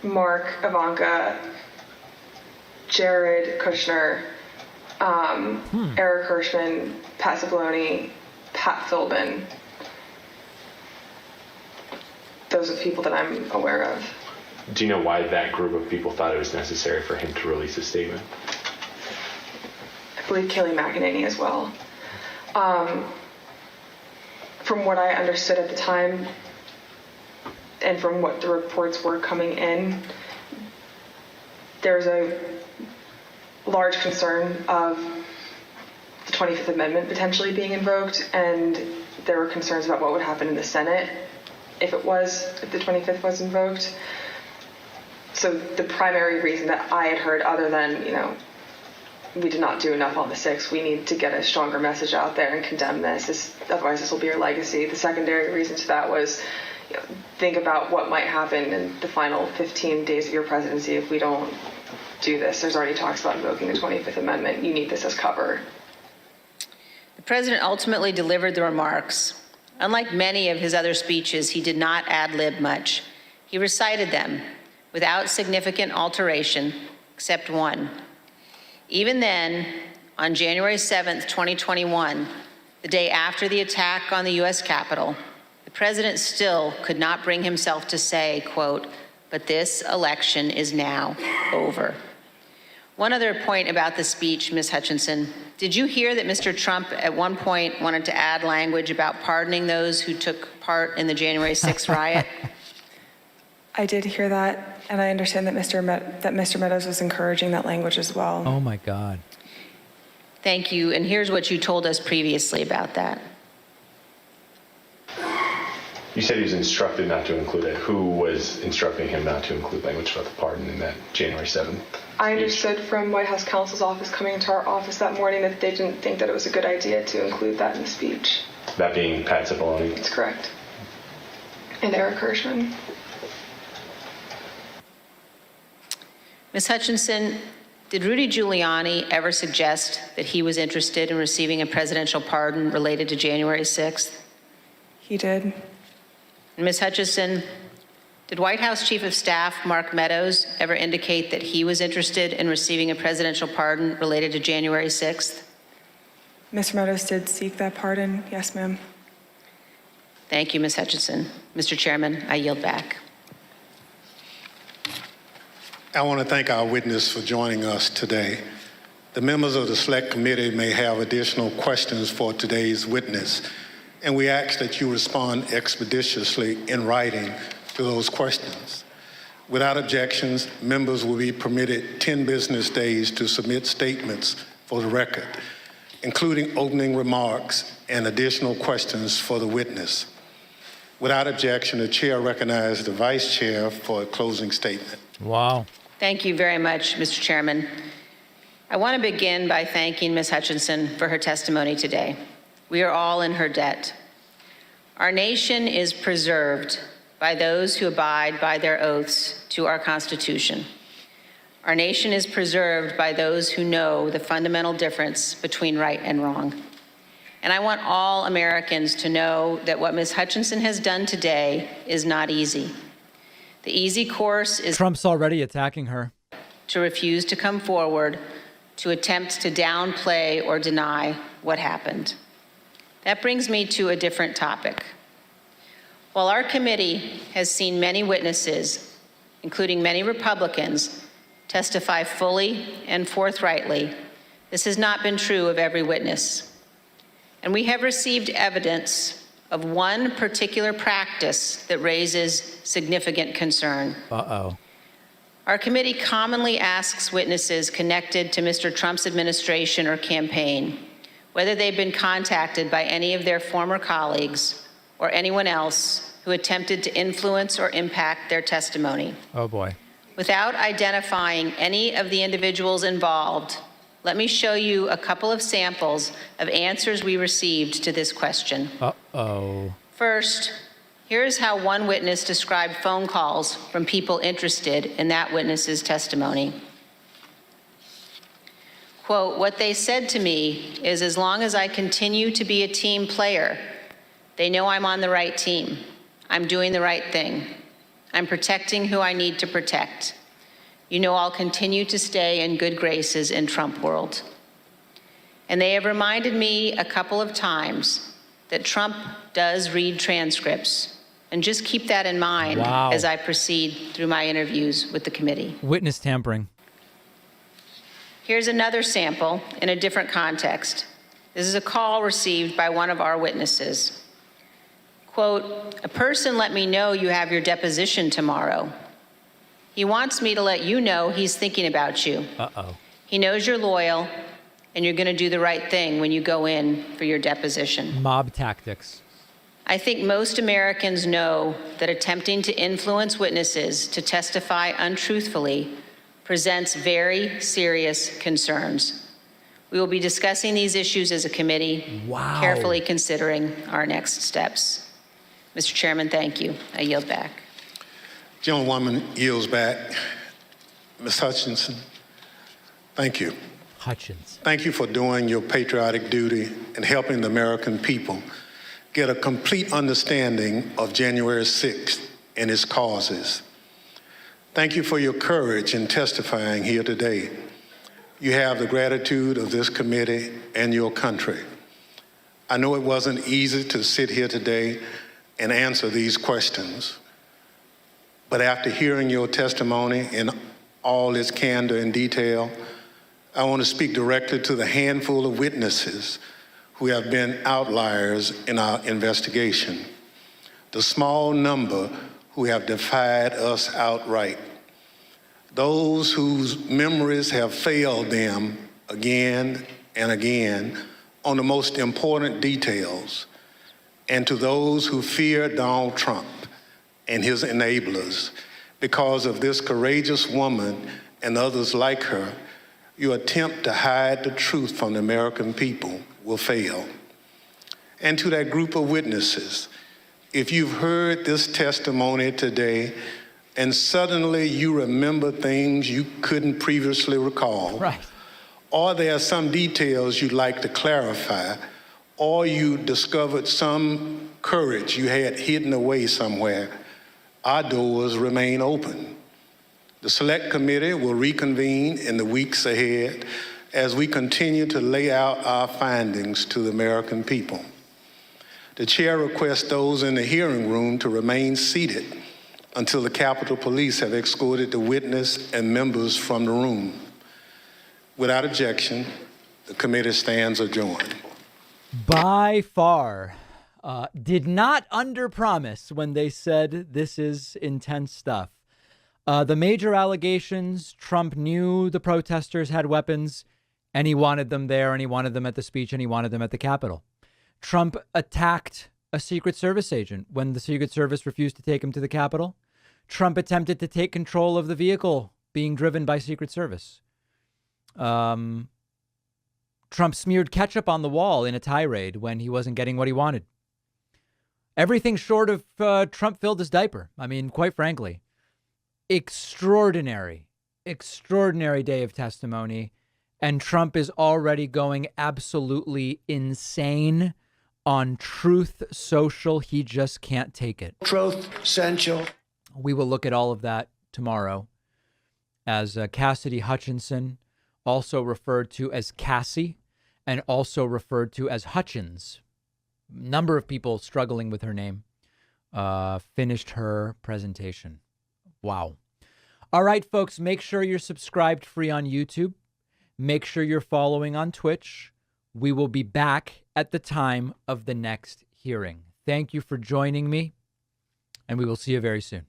Mark, Ivanka, Jared Kushner, Eric Hirschman, Pat Cipollone, Pat Philbin. Those are the people that I'm aware of. Do you know why that group of people thought it was necessary for him to release a statement? I believe Kayleigh McEnany as well. From what I understood at the time, and from what the reports were coming in, there's a large concern of the 25th Amendment potentially being invoked, and there were concerns about what would happen in the Senate if the 25th was invoked. So the primary reason that I had heard, other than, you know, we did not do enough on the 6th. We need to get a stronger message out there and condemn this. Otherwise, this will be your legacy. The secondary reason to that was, think about what might happen in the final 15 days of your presidency if we don't do this. There's already talks about invoking the 25th Amendment. You need this as cover. The president ultimately delivered the remarks. Unlike many of his other speeches, he did not ad-lib much. He recited them without significant alteration, except one. Even then, on January 7th, 2021, the day after the attack on the U.S. Capitol, the president still could not bring himself to say, quote, "But this election is now over." One other point about the speech, Ms. Hutchinson. Did you hear that Mr. Trump at one point wanted to add language about pardoning those who took part in the January 6th riot? I did hear that, and I understand that Mr. Meadows was encouraging that language as well. Oh my God. Thank you, and here's what you told us previously about that. You said he was instructed not to include it. Who was instructing him not to include language about the pardon in that January 7th? I understood from White House counsel's office coming into our office that morning that they didn't think that it was a good idea to include that in the speech. That being Pat Cipollone? That's correct. And Eric Hirschman. Ms. Hutchinson, did Rudy Giuliani ever suggest that he was interested in receiving a presidential pardon related to January 6th? He did. And Ms. Hutchinson, did White House Chief of Staff Mark Meadows ever indicate that he was interested in receiving a presidential pardon related to January 6th? Mr. Meadows did seek that pardon. Yes, ma'am. Thank you, Ms. Hutchinson. Mr. Chairman, I yield back. I want to thank our witness for joining us today. The members of the Select Committee may have additional questions for today's witness, and we ask that you respond expeditiously in writing to those questions. Without objections, members will be permitted 10 business days to submit statements for the record, including opening remarks and additional questions for the witness. Without objection, the chair recognizes the vice chair for a closing statement. Wow. Thank you very much, Mr. Chairman. I want to begin by thanking Ms. Hutchinson for her testimony today. We are all in her debt. Our nation is preserved by those who abide by their oaths to our Constitution. Our nation is preserved by those who know the fundamental difference between right and wrong. And I want all Americans to know that what Ms. Hutchinson has done today is not easy. The easy course is Trump's already attacking her. To refuse to come forward, to attempt to downplay or deny what happened. That brings me to a different topic. While our committee has seen many witnesses, including many Republicans, testify fully and forthrightly, this has not been true of every witness. And we have received evidence of one particular practice that raises significant concern. Uh-oh. Our committee commonly asks witnesses connected to Mr. Trump's administration or campaign whether they've been contacted by any of their former colleagues or anyone else who attempted to influence or impact their testimony. Oh boy. Without identifying any of the individuals involved, let me show you a couple of samples of answers we received to this question. Uh-oh. First, here's how one witness described phone calls from people interested in that witness's testimony. Quote, "What they said to me is as long as I continue to be a team player, they know I'm on the right team. I'm doing the right thing. I'm protecting who I need to protect. You know I'll continue to stay in good graces in Trump world. And they have reminded me a couple of times that Trump does read transcripts. And just keep that in mind as I proceed through my interviews with the committee." Witness tampering. Here's another sample in a different context. This is a call received by one of our witnesses. Quote, "A person let me know you have your deposition tomorrow. He wants me to let you know he's thinking about you. Uh-oh. He knows you're loyal and you're going to do the right thing when you go in for your deposition." Mob tactics. I think most Americans know that attempting to influence witnesses to testify untruthfully presents very serious concerns. We will be discussing these issues as a committee, carefully considering our next steps. Mr. Chairman, thank you. I yield back. Gentlewoman yields back. Ms. Hutchinson, thank you. Hutchins. Thank you for doing your patriotic duty and helping the American people get a complete understanding of January 6th and its causes. Thank you for your courage in testifying here today. You have the gratitude of this committee and your country. I know it wasn't easy to sit here today and answer these questions, but after hearing your testimony in all its candor and detail, I want to speak directly to the handful of witnesses who have been outliers in our investigation, the small number who have defied us outright, those whose memories have failed them again and again on the most important details, and to those who fear Donald Trump and his enablers. Because of this courageous woman and others like her, your attempt to hide the truth from the American people will fail. And to that group of witnesses, if you've heard this testimony today and suddenly you remember things you couldn't previously recall, or there are some details you'd like to clarify, or you discovered some courage you had hidden away somewhere, our doors remain open. The Select Committee will reconvene in the weeks ahead as we continue to lay out our findings to the American people. The chair requests those in the hearing room to remain seated until the Capitol Police have escorted the witness and members from the room. Without objection, the committee stands adjourned. By far, did not underpromise when they said this is intense stuff. The major allegations, Trump knew the protesters had weapons, and he wanted them there, and he wanted them at the speech, and he wanted them at the Capitol. Trump attacked a Secret Service agent when the Secret Service refused to take him to the Capitol. Trump attempted to take control of the vehicle being driven by Secret Service. Trump smeared ketchup on the wall in a tirade when he wasn't getting what he wanted. Everything short of Trump filled his diaper. I mean, quite frankly, extraordinary day of testimony. And Trump is already going absolutely insane on Truth Social. He just can't take it. Truth Central. We will look at all of that tomorrow as Cassidy Hutchinson, also referred to as Cassie and also referred to as Hutchins. Number of people struggling with her name, finished her presentation. Wow. All right, folks, make sure you're subscribed free on YouTube. Make sure you're following on Twitch. We will be back at the time of the next hearing. Thank you for joining me, and we will see you very soon.